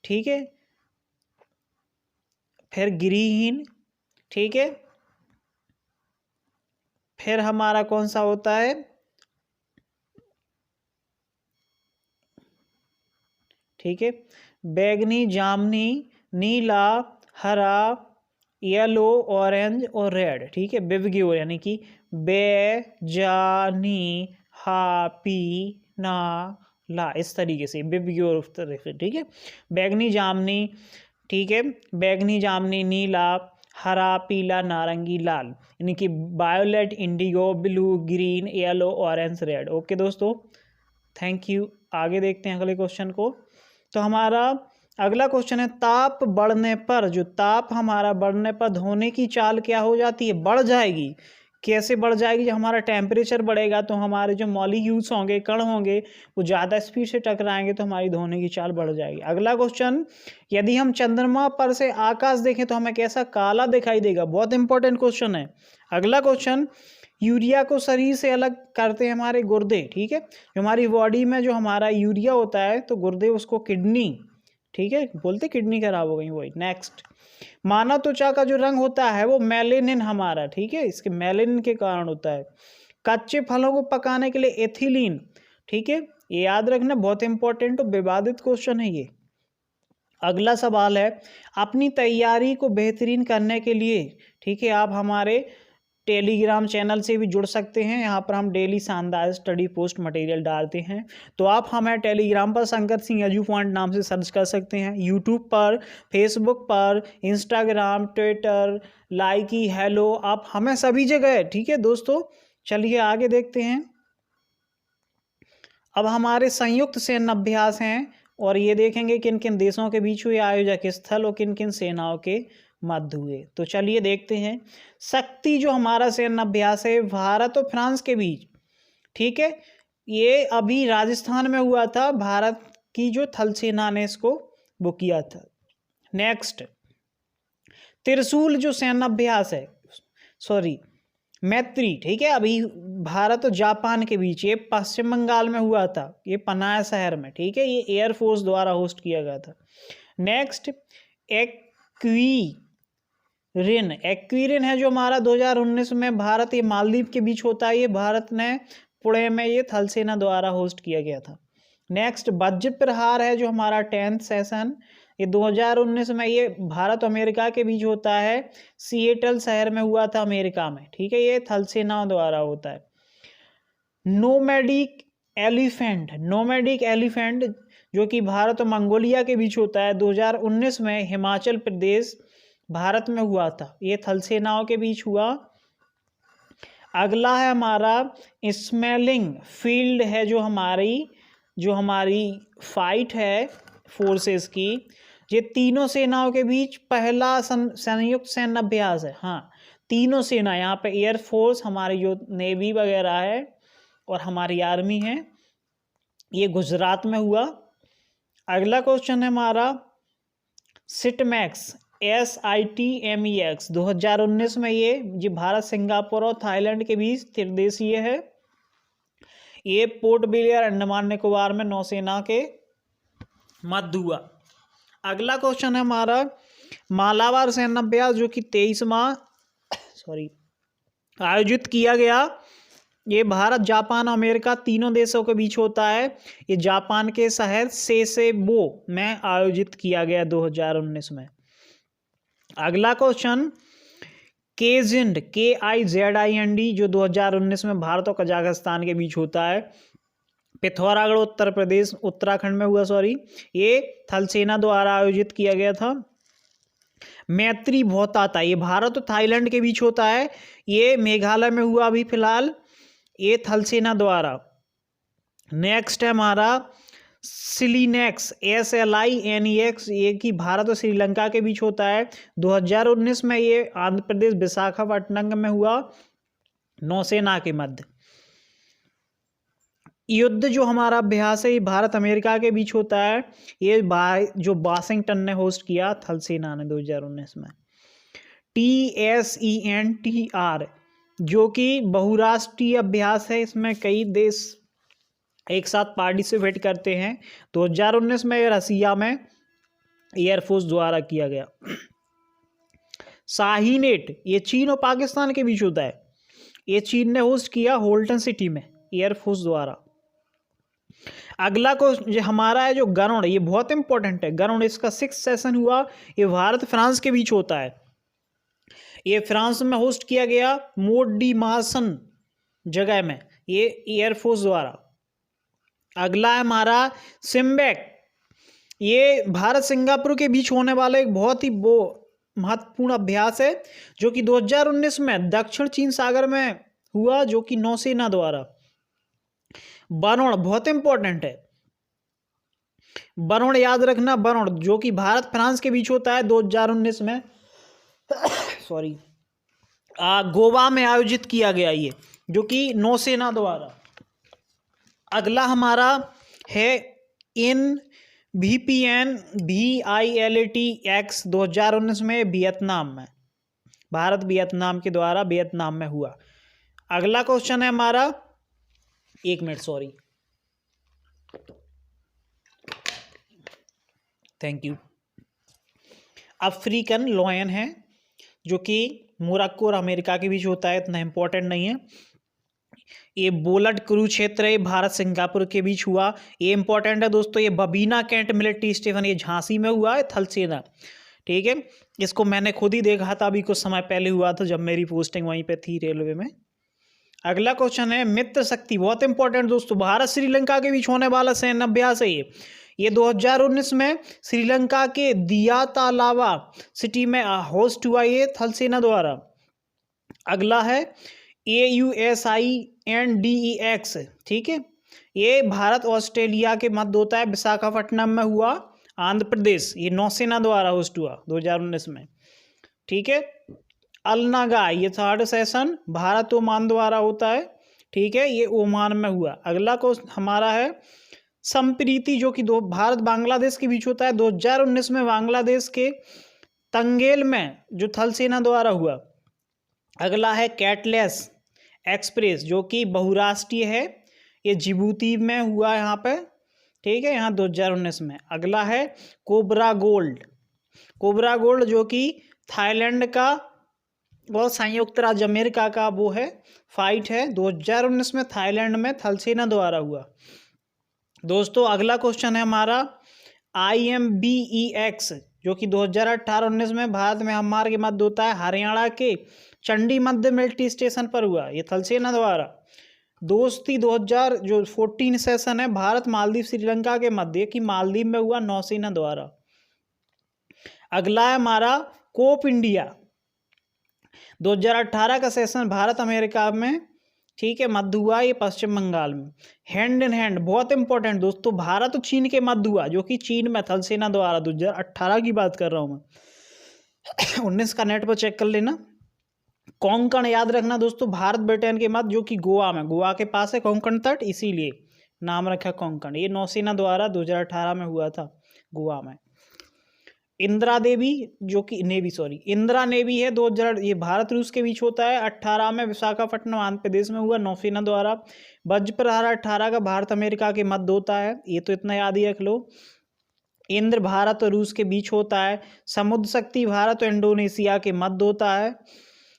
ठीक है, फिर ग्रीन, ठीक है, फिर हमारा कौन सा होता है? ठीक है, बैगनी, जामनी, नीला, हरा, येलो, ऑरेंज और रेड, ठीक है, बिवग्यो यानी कि बे, जा, नी, हा, पी, ना, ला, इस तरीके से बिवग्यो तरीके, ठीक है। बैगनी, जामनी, ठीक है, बैगनी, जामनी, नीला, हरा, पीला, नारंगी, लाल, यानी कि violet, Indigo, blue, green, yellow, orange, red. Okay दोस्तों, थैंक यू। आगे देखते हैं अगले क्वेश्चन को। तो हमारा अगला क्वेश्चन है, ताप बढ़ने पर, जो ताप हमारा बढ़ने पर धोने की चाल क्या हो जाती है? बढ़ जाएगी। कैसे बढ़ जाएगी? जब हमारा टेम्परेचर बढ़ेगा तो हमारे जो मॉलिक्यूल्स होंगे, कण होंगे, वो ज़्यादा स्पीड से टकराएंगे तो हमारी धोने की चाल बढ़ जाएगी। अगला क्वेश्चन, यदि हम चंद्रमा पर से आकाश देखें तो हमें कैसा? काला दिखाई देगा। बहुत इंपॉर्टेंट क्वेश्चन है। अगला क्वेश्चन, यूरिया को शरीर से अलग करते हैं हमारे गुर्दे, ठीक है, जो हमारी बॉडी में जो हमारा यूरिया होता है तो गुर्दे उसको किडनी, ठीक है, बोलते किडनी खराब हो गई वही। नेक्स्ट, मानव त्वचा का जो रंग होता है वो मेलेनिन हमारा, ठीक है, इसके मेलेनिन के कारण होता है। कच्चे फलों को पकाने के लिए एथिलीन, ठीक है, ये याद रखना, बहुत इंपॉर्टेंट और विवादित क्वेश्चन है ये। अगला सवाल है, अपनी तैयारी को बेहतरीन करने के लिए, ठीक है, आप हमारे टेलीग्राम चैनल से भी जुड़ सकते हैं। यहाँ पर हम डेली शानदार स्टडी पोस्ट मटेरियल डालते हैं। तो आप हमें टेलीग्राम पर शंकर सिंह एजू पॉइंट नाम से सर्च कर सकते हैं, यूट्यूब पर, फेसबुक पर, इंस्टाग्राम, ट्विटर, लाइकी, हेलो, आप हमें सभी जगह, ठीक है दोस्तों। चलिए आगे देखते हैं। अब हमारे संयुक्त सैन्य अभ्यास हैं और ये देखेंगे किन किन देशों के बीच हुए, आयोजक स्थल और किन किन सेनाओं के मध्य हुए। तो चलिए देखते हैं। शक्ति जो हमारा सैन्य अभ्यास है भारत और फ्रांस के बीच, ठीक है, ये अभी राजस्थान में हुआ था। भारत की जो थल सेना ने इसको वो किया था। नेक्स्ट, त्रिशूल जो सैन्य अभ्यास है, सॉरी मैत्री, ठीक है, अभी भारत और जापान के बीच, ये पश्चिम बंगाल में हुआ था, ये पनाया शहर में, ठीक है, ये एयरफोर्स द्वारा होस्ट किया गया था। नेक्स्ट, एक्वीरिन है जो हमारा 2019 में भारत ये मालदीव के बीच होता है, ये भारत ने पुणे में ये थल सेना द्वारा होस्ट किया गया था। नेक्स्ट, वज्र प्रहार है जो हमारा 10th सेशन, ये 2019 में ये भारत अमेरिका के बीच होता है, सिएटल शहर में हुआ था अमेरिका में, ठीक है, ये थल सेना द्वारा होता है। नोमैडिक एलिफेंट जो कि भारत और मंगोलिया के बीच होता है, 2019 में हिमाचल प्रदेश भारत में हुआ था, ये थल सेनाओं के बीच हुआ। अगला है हमारा स्मेलिंग फील्ड है जो हमारी फाइट है फोर्सेस की, ये तीनों सेनाओं के बीच पहला संयुक्त सैन्य अभ्यास है। हाँ, तीनों सेना, यहाँ पे एयरफोर्स, हमारी जो नेवी वगैरह है और हमारी आर्मी है, ये गुजरात में हुआ। अगला क्वेश्चन है हमारा सिटमैक्स SITMEX 2019 में ये भारत, सिंगापुर और थाईलैंड के बीच त्रिदेशीय है, ये पोर्ट ब्लेयर, अंडमान निकोबार में नौसेना के मध्य हुआ। अगला क्वेश्चन है हमारा मालाबार सैन्य अभ्यास जो कि 23वां आयोजित किया गया, ये भारत, जापान, अमेरिका तीनों देशों के बीच होता है, ये जापान के शहर सेसेबो में आयोजित किया गया 2019 में। अगला क्वेश्चन KIZIND KIZIND जो 2019 में भारत और कजाकिस्तान के बीच होता है, पिथौरागढ़ उत्तराखंड में हुआ, ये थल सेना द्वारा आयोजित किया गया था। मैत्री भौताता, ये भारत और थाईलैंड के बीच होता है, ये मेघालय में हुआ अभी फिलहाल, ये थल सेना द्वारा। नेक्स्ट है हमारा सिलीनेक्स SLINEX, ये कि भारत और श्रीलंका के बीच होता है, 2019 में ये आंध्र प्रदेश विशाखापट्टनम में हुआ, नौसेना के मध्य। युद्ध जो हमारा अभ्यास है, ये भारत अमेरिका के बीच होता है, ये जो वाशिंगटन ने होस्ट किया थल सेना ने 2019 में। TSENTR जो कि बहुराष्ट्रीय अभ्यास है, इसमें कई देश एक साथ पार्टिसिपेट करते हैं, 2019 में रसिया में एयरफोर्स द्वारा किया गया। शाहीनेट, ये चीन और पाकिस्तान के बीच होता है, ये चीन ने होस्ट किया होल्टन सिटी में एयरफोर्स द्वारा। अगला को हमारा है जो गरुड़, ये बहुत इंपॉर्टेंट है, गरुड़, इसका 6th सेशन हुआ, ये भारत फ्रांस के बीच होता है, ये फ्रांस में होस्ट किया गया मोट डी मार्सन जगह में, ये एयरफोर्स द्वारा। अगला है हमारा सिम्बेक, ये भारत सिंगापुर के बीच होने वाला एक बहुत ही महत्वपूर्ण अभ्यास है जो कि 2019 में दक्षिण चीन सागर में हुआ, जो कि नौसेना द्वारा। वरुण बहुत इंपॉर्टेंट है, वरुण याद रखना, वरुण जो कि भारत फ्रांस के बीच होता है 2019 में गोवा में आयोजित किया गया, ये जो कि नौसेना द्वारा। अगला हमारा है VPN VILATX 2019 में वियतनाम में, भारत वियतनाम के द्वारा वियतनाम में हुआ। अगला क्वेश्चन है हमारा, एक minute, thank you. African lion है जो कि मोरक्को और अमेरिका के बीच होता है, इतना इंपॉर्टेंट नहीं है। ये बोलट कुरुक्षेत्र है, भारत सिंगापुर के बीच हुआ, ये इंपॉर्टेंट है दोस्तों। ये बबीना कैंट मिलिट्री स्टेशन, ये झांसी में हुआ है, थल सेना, ठीक है, इसको मैंने खुद ही देखा था, अभी कुछ समय पहले हुआ था जब मेरी पोस्टिंग वहीं पे थी रेलवे में। अगला क्वेश्चन है मित्र शक्ति, बहुत इंपॉर्टेंट दोस्तों, भारत श्रीलंका के बीच होने वाला सैन्य अभ्यास है ये 2019 में श्रीलंका के दियातालावा सिटी में होस्ट हुआ, ये थल सेना द्वारा। अगला है AUSINDEX, ठीक है, ये भारत ऑस्ट्रेलिया के मध्य होता है, विशाखापट्टनम में हुआ, आंध्र प्रदेश। ये नौसेना द्वारा होस्ट हुआ 2019 में, ठीक है। अलनागा, ये 3rd सेशन भारत ओमान द्वारा होता है, ठीक है, ये ओमान में हुआ। अगला क्वेश्चन हमारा है संप्रीति, जो कि भारत बांग्लादेश के बीच होता है, 2019 में बांग्लादेश के तंगेल में जो थल सेना द्वारा हुआ। अगला है कैटलेस एक्सप्रेस, जो कि बहुराष्ट्रीय है, ये जिबूती में हुआ यहाँ पे, ठीक है, यहाँ 2019 में। अगला है कोबरा गोल्ड, कोबरा गोल्ड जो कि थाईलैंड का और संयुक्त राज्य अमेरिका का वो है, फाइट है, 2019 में थाईलैंड में थल सेना द्वारा हुआ। दोस्तों अगला क्वेश्चन है हमारा IMBEX, जो कि 2018-19 में भारत में म्यांमार के मध्य होता है, हरियाणा के चंडी मध्य मिलिट्री स्टेशन पर हुआ, ये थल सेना द्वारा। दोस्ती 2014 सेशन है भारत मालदीव श्रीलंका के मध्य, कि मालदीव में हुआ, नौसेना द्वारा। अगला है हमारा कोप इंडिया, 2018 का सेशन भारत अमेरिका में, ठीक है, मध्य हुआ, ये पश्चिम बंगाल में। हैंड इन हैंड, बहुत इंपॉर्टेंट दोस्तों, भारत और चीन के मध्य हुआ, जो कि चीन में थल सेना द्वारा, 2018 की बात कर रहा हूँ मैं। 19 का नेट पर चेक कर लेना। कोंकण याद रखना दोस्तों, भारत ब्रिटेन के मध्य, जो कि गोवा में, गोवा के पास है कोंकण तट, इसीलिए नाम रखा कोंकण। ये नौसेना द्वारा 2018 में हुआ था गोवा में। इंदिरा देवी, जो कि इंदिरा नेवी है, 2000, ये भारत रूस के बीच होता है, 18 में विशाखापट्टनम आंध्र प्रदेश में हुआ, नौसेना द्वारा। वज्र प्रहार 18 का भारत अमेरिका के मध्य होता है, ये तो इतना याद ही रख लो। इंद्र भारत और रूस के बीच होता है। समुद्र शक्ति भारत और इंडोनेशिया के मध्य होता है।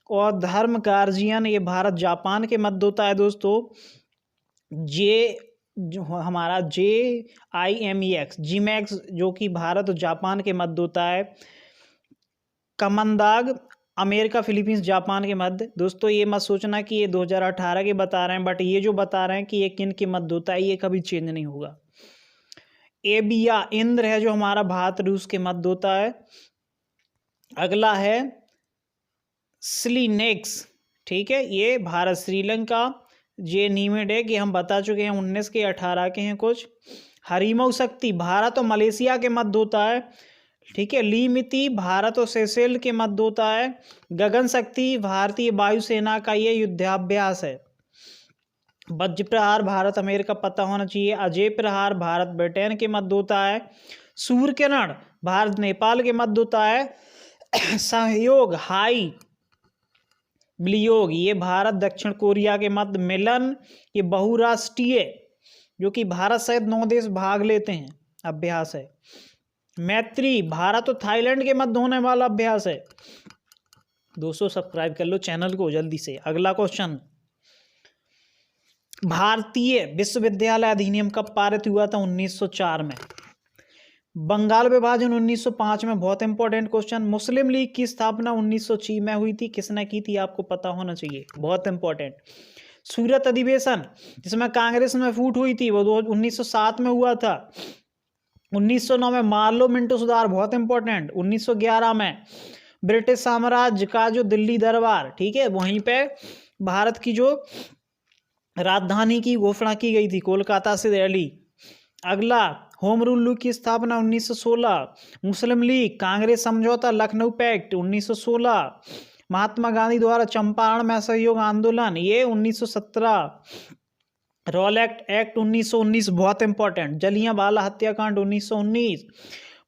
और धर्म गार्जियन, ये भारत जापान के मध्य होता है दोस्तों। जो हमारा JIMEX जीमैक्स, जो कि भारत और जापान के मध्य होता है। कमंदाग अमेरिका फिलीपींस जापान के मध्य। दोस्तों ये मत सोचना कि ये 2018 के बता रहे हैं, बट ये जो बता रहे हैं कि ये किन के मध्य होता है, ये कभी चेंज नहीं होगा। एबिया इंद्र है, जो हमारा भारत रूस के मध्य होता है। अगला है स्लीनेक्स, ठीक है, ये भारत श्रीलंका। जे नीमेडेक, ये हम बता चुके हैं, 19 के 18 के हैं कुछ। हरिमऊ शक्ति भारत और मलेशिया के मध्य होता है, ठीक है। लीमिति भारत और सेशेल के मध्य होता है। गगन शक्ति भारतीय वायुसेना का ये युद्धाभ्यास है। वज्र प्रहार भारत अमेरिका पता होना चाहिए। अजय प्रहार भारत ब्रिटेन के मध्य होता है। सूर्य किरण भारत नेपाल के मध्य होता है। सहयोग हाई वियोग, ये भारत दक्षिण कोरिया के मध्य। मिलन, ये बहुराष्ट्रीय, जो कि भारत सहित 9 देश भाग लेते हैं, अभ्यास है। मैत्री भारत और थाईलैंड के मध्य होने वाला अभ्यास है। दोस्तों सब्सक्राइब कर लो चैनल को जल्दी से। अगला क्वेश्चन, भारतीय विश्वविद्यालय अधिनियम कब पारित हुआ था? 1904 में। बंगाल विभाजन 1905 में, बहुत इंपॉर्टेंट क्वेश्चन। मुस्लिम लीग की स्थापना 1906 में हुई थी, किसने की थी आपको पता होना चाहिए, बहुत इंपॉर्टेंट। सूरत अधिवेशन जिसमें कांग्रेस में फूट हुई थी, वो 1907 में हुआ था। 1909 में मार्लो मिंटो सुधार, बहुत इंपॉर्टेंट। 1911 में ब्रिटिश साम्राज्य का जो दिल्ली दरबार, ठीक है, वहीं पे भारत की जो राजधानी की घोषणा की गई थी, कोलकाता से दिल्ली। अगला होम रूल लीग की स्थापना 1916। मुस्लिम लीग, कांग्रेस समझौता, लखनऊ पैक्ट 1916। महात्मा गांधी द्वारा चंपारण में असहयोग आंदोलन, ये 1917। रॉलेट एक्ट 1919, बहुत इंपॉर्टेंट। जलियांवाला हत्याकांड 1919।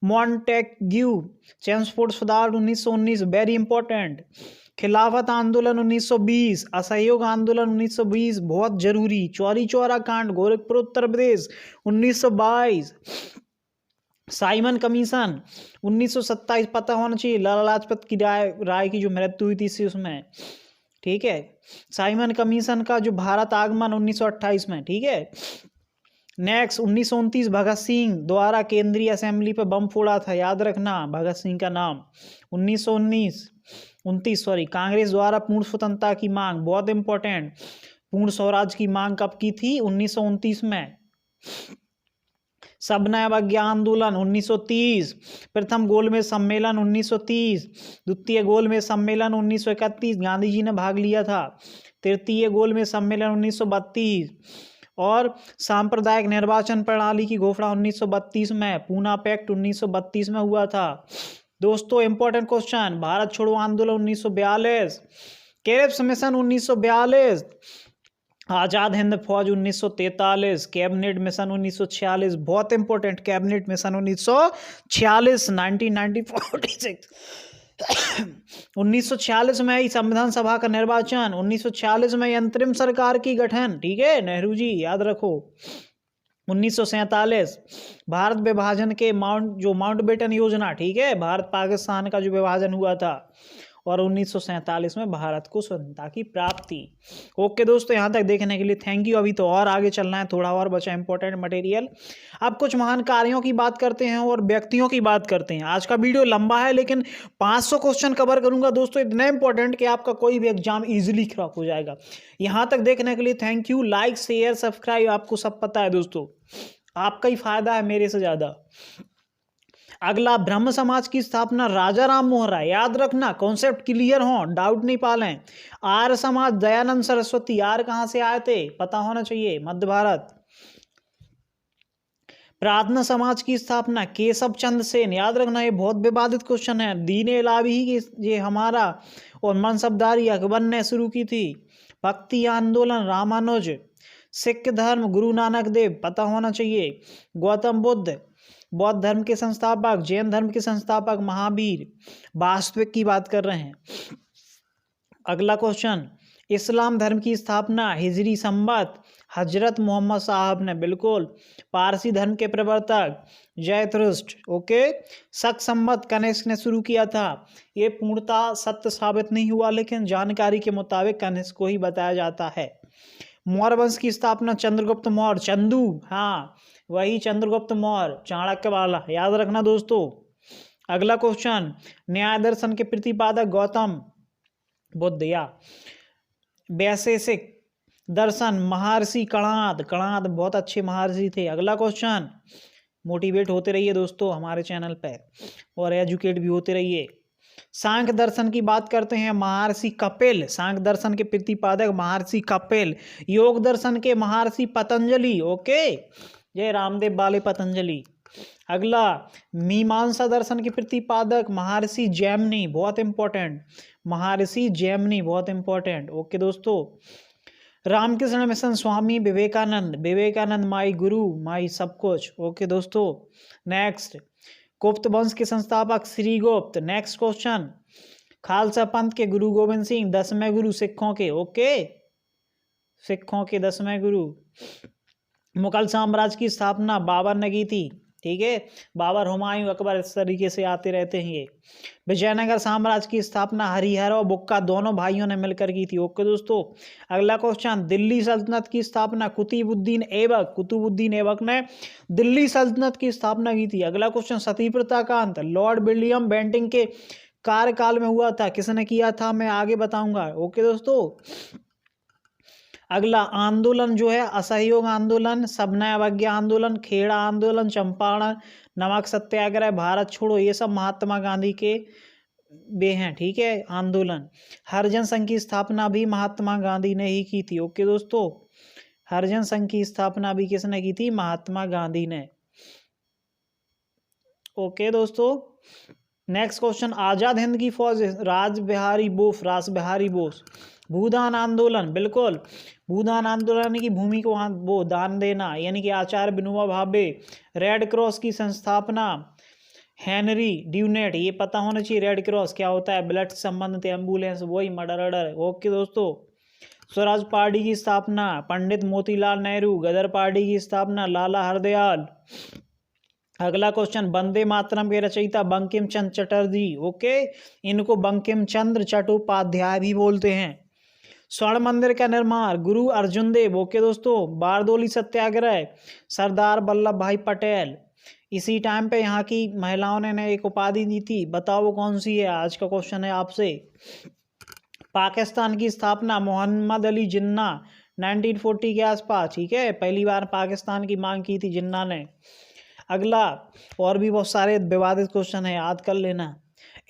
मॉन्टेग्यू चेम्सफोर्ड सुधार 1919, वेरी इंपॉर्टेंट। खिलाफत आंदोलन 1920, असहयोग आंदोलन 1920, बहुत जरूरी। चौरी चौरा कांड गोरखपुर उत्तर प्रदेश 1922। साइमन कमीशन 1927, पता होना चाहिए, लाला लाजपत की राय की जो मृत्यु हुई थी उसमें, ठीक है। साइमन कमीशन का जो भारत आगमन 1928 में, ठीक है। नेक्स्ट 1929 भगत सिंह द्वारा केंद्रीय असेंबली पर बम फोड़ा था, याद रखना भगत सिंह का नाम। 1929 कांग्रेस द्वारा पूर्ण स्वतंत्रता की मांग, बहुत इंपॉर्टेंट। पूर्ण स्वराज की मांग कब की थी? 1929 में। सबना अवज्ञा आंदोलन 1930। प्रथम गोलमेज सम्मेलन 1930। द्वितीय गोलमेज सम्मेलन 1931, गांधी जी ने भाग लिया था। तृतीय गोलमेज सम्मेलन 1932। और सांप्रदायिक निर्वाचन प्रणाली की घोषणा 1932 में, पूना पैक्ट 1932 में हुआ था। दोस्तों इंपॉर्टेंट क्वेश्चन, भारत छोड़ो आंदोलन 1942, कैरिब्स मिशन 1942, आज़ाद हिंद फौज 1943, कैबिनेट मिशन 1946, बहुत इंपॉर्टेंट, कैबिनेट मिशन 1946, 1946 1946 में ही संविधान सभा का निर्वाचन, 1946 में अंतरिम सरकार की गठन, ठीक है नेहरू जी याद रखो। 1947 भारत विभाजन के माउंटबेटन योजना, ठीक है, भारत पाकिस्तान का जो विभाजन हुआ था, और 1947 में भारत को स्वतंत्रता की प्राप्ति। ओके दोस्तों, यहाँ तक देखने के लिए थैंक यू। अभी तो और आगे चलना है, थोड़ा और बचा इंपॉर्टेंट मटेरियल। अब कुछ महान कार्यों की बात करते हैं और व्यक्तियों की बात करते हैं। आज का वीडियो लंबा है लेकिन 500 क्वेश्चन कवर करूंगा दोस्तों, इतना इंपॉर्टेंट कि आपका कोई भी एग्जाम इजीली क्रैक हो जाएगा। यहाँ तक देखने के लिए thank you. Like share subscribe, आपको सब पता है दोस्तों, आपका ही फायदा है मेरे से ज्यादा। अगला, ब्रह्म समाज की स्थापना राजा राम मोहन राय, याद रखना, कॉन्सेप्ट क्लियर हो, डाउट नहीं पालें। आर्य समाज दयानंद सरस्वती, आर्य कहां से आए थे पता होना चाहिए, मध्य भारत। प्रार्थना समाज की स्थापना केशव चंद्र सेन, याद रखना, ये बहुत विवादित क्वेश्चन है। दीन इलाही ये हमारा और मनसबदारी अकबर ने शुरू की थी। भक्ति आंदोलन रामानुज। सिख धर्म गुरु नानक देव, पता होना चाहिए। गौतम बुद्ध बौद्ध धर्म के संस्थापक। जैन धर्म के संस्थापक महावीर। वास्तविक की बात कर रहे हैं। अगला क्वेश्चन, इस्लाम धर्म की स्थापना हिजरी संवत हजरत मोहम्मद साहब ने, बिल्कुल। पारसी धर्म के प्रवर्तक जयथुरुस्ट, ओके। शक संवत कनिष्क ने शुरू किया था। ये पूर्णतः सत्य साबित नहीं हुआ लेकिन जानकारी के मुताबिक कनिष्क को ही बताया जाता है। मौर्य वंश की स्थापना चंद्रगुप्त मौर्य, चंदू, हाँ वही चंद्रगुप्त मौर्य, चाणक्य वाला, याद रखना दोस्तों। अगला क्वेश्चन, न्याय दर्शन के प्रतिपादक गौतम बुद्ध या वैशेषिक दर्शन महर्षि कणाद, कणाद बहुत अच्छे महर्षि थे। अगला क्वेश्चन, मोटिवेट होते रहिए दोस्तों हमारे चैनल पे और एजुकेट भी होते रहिए। सांख्य दर्शन की बात करते हैं, महर्षि कपिल, सांख्य दर्शन के प्रतिपादक महर्षि कपिल। योग दर्शन के महर्षि पतंजलि, ओके, जय रामदेव वाले पतंजलि। अगला, मीमांसा दर्शन के प्रतिपादक महर्षि जैमिनी, बहुत इंपॉर्टेंट, महर्षि जैमिनी बहुत इंपॉर्टेंट, ओके दोस्तों। रामकृष्ण मिशन स्वामी विवेकानंद, विवेकानंद माई गुरु माई सब कुछ, ओके दोस्तों। नेक्स्ट, गुप्त वंश के संस्थापक श्री गुप्त। नेक्स्ट क्वेश्चन, खालसा पंथ के गुरु गोविंद सिंह, 10वें गुरु सिखों के, ओके, सिखों के 10वें गुरु। मुगल साम्राज्य की स्थापना बाबर ने की थी, ठीक है, बाबर, हुमायूं, अकबर, इस तरीके से आते रहते हैं ये। विजयनगर साम्राज्य की स्थापना हरिहर और बुक्का दोनों भाइयों ने मिलकर की थी, ओके दोस्तों। अगला क्वेश्चन, दिल्ली सल्तनत की स्थापना कुतुबुद्दीन ऐबक, कुतुबुद्दीन ऐबक ने दिल्ली सल्तनत की स्थापना की थी। अगला क्वेश्चन, सती प्रथा का अंत लॉर्ड विलियम बेंटिंग के कार्यकाल में हुआ था, किसने किया था मैं आगे बताऊंगा, ओके दोस्तों। अगला आंदोलन जो है, असहयोग आंदोलन, सबने अवज्ञा आंदोलन, खेड़ा आंदोलन, चंपारण, नमक सत्याग्रह, भारत छोड़ो, ये सब महात्मा गांधी के वे हैं, ठीक है, आंदोलन। हरिजन संघ की स्थापना भी महात्मा गांधी ने ही की थी, ओके दोस्तों। हरिजन संघ की स्थापना भी किसने की थी, महात्मा गांधी ने, ओके दोस्तों। नेक्स्ट क्वेश्चन, आजाद हिंद की फौज रास बिहारी बोस। भूदान आंदोलन, बिल्कुल, भूदान आंदोलन की भूमि को वो दान देना, यानी कि आचार्य विनोबा भावे। रेड क्रॉस की संस्थापना हेनरी ड्यूनेट, ये पता होना चाहिए रेड क्रॉस क्या होता है, ब्लड से संबंधित एम्बुलेंस, वही मर्डर, ओके दोस्तों। स्वराज पार्टी की स्थापना पंडित मोतीलाल नेहरू। गदर पार्टी की स्थापना लाला हरदयाल। अगला क्वेश्चन, वंदे मातरम के रचयिता बंकिम चंद्र चटर्जी, ओके, इनको बंकिम चंद्र चट्टोपाध्याय भी बोलते हैं। स्वर्ण मंदिर का निर्माण गुरु अर्जुन देव, ओके दोस्तों। बारदोली सत्याग्रह सरदार वल्लभ भाई पटेल। इसी टाइम पे यहाँ की महिलाओं ने एक उपाधि दी थी, बताओ वो कौन सी है, आज का क्वेश्चन है आपसे। पाकिस्तान की स्थापना मोहम्मद अली जिन्ना, 1940 के आसपास, ठीक है, पहली बार पाकिस्तान की मांग की थी जिन्ना ने। अगला, और भी बहुत सारे विवादित क्वेश्चन है, याद कर लेना।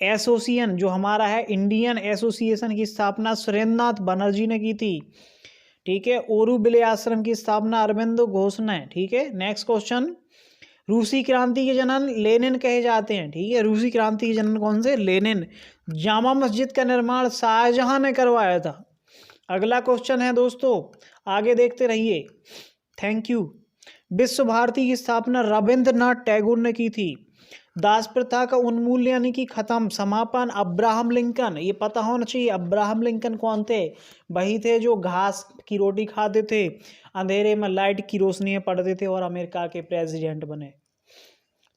एसोसिएशन जो हमारा है, इंडियन एसोसिएशन की स्थापना सुरेंद्रनाथ बनर्जी ने की थी, ठीक है। ओरूविले आश्रम की स्थापना अरविंदो घोष ने, ठीक है। नेक्स्ट क्वेश्चन, रूसी क्रांति के जनक लेनिन कहे जाते हैं, ठीक है। रूसी क्रांति के जनक कौन से? लेनिन। जामा मस्जिद का निर्माण शाहजहां ने करवाया था। अगला क्वेश्चन है दोस्तों, आगे देखते रहिए। Thank you. विश्व भारती की स्थापना रविंद्रनाथ टैगोर ने की थी। दास प्रथा का उन्मूलन यानी कि खत्म, समापन अब्राहम लिंकन। ये पता होना चाहिए, अब्राहम लिंकन कौन थे? वही थे जो घास की रोटी खाते थे, अंधेरे में लाइट की रोशनी में पढ़ते थे और अमेरिका के प्रेसिडेंट बने।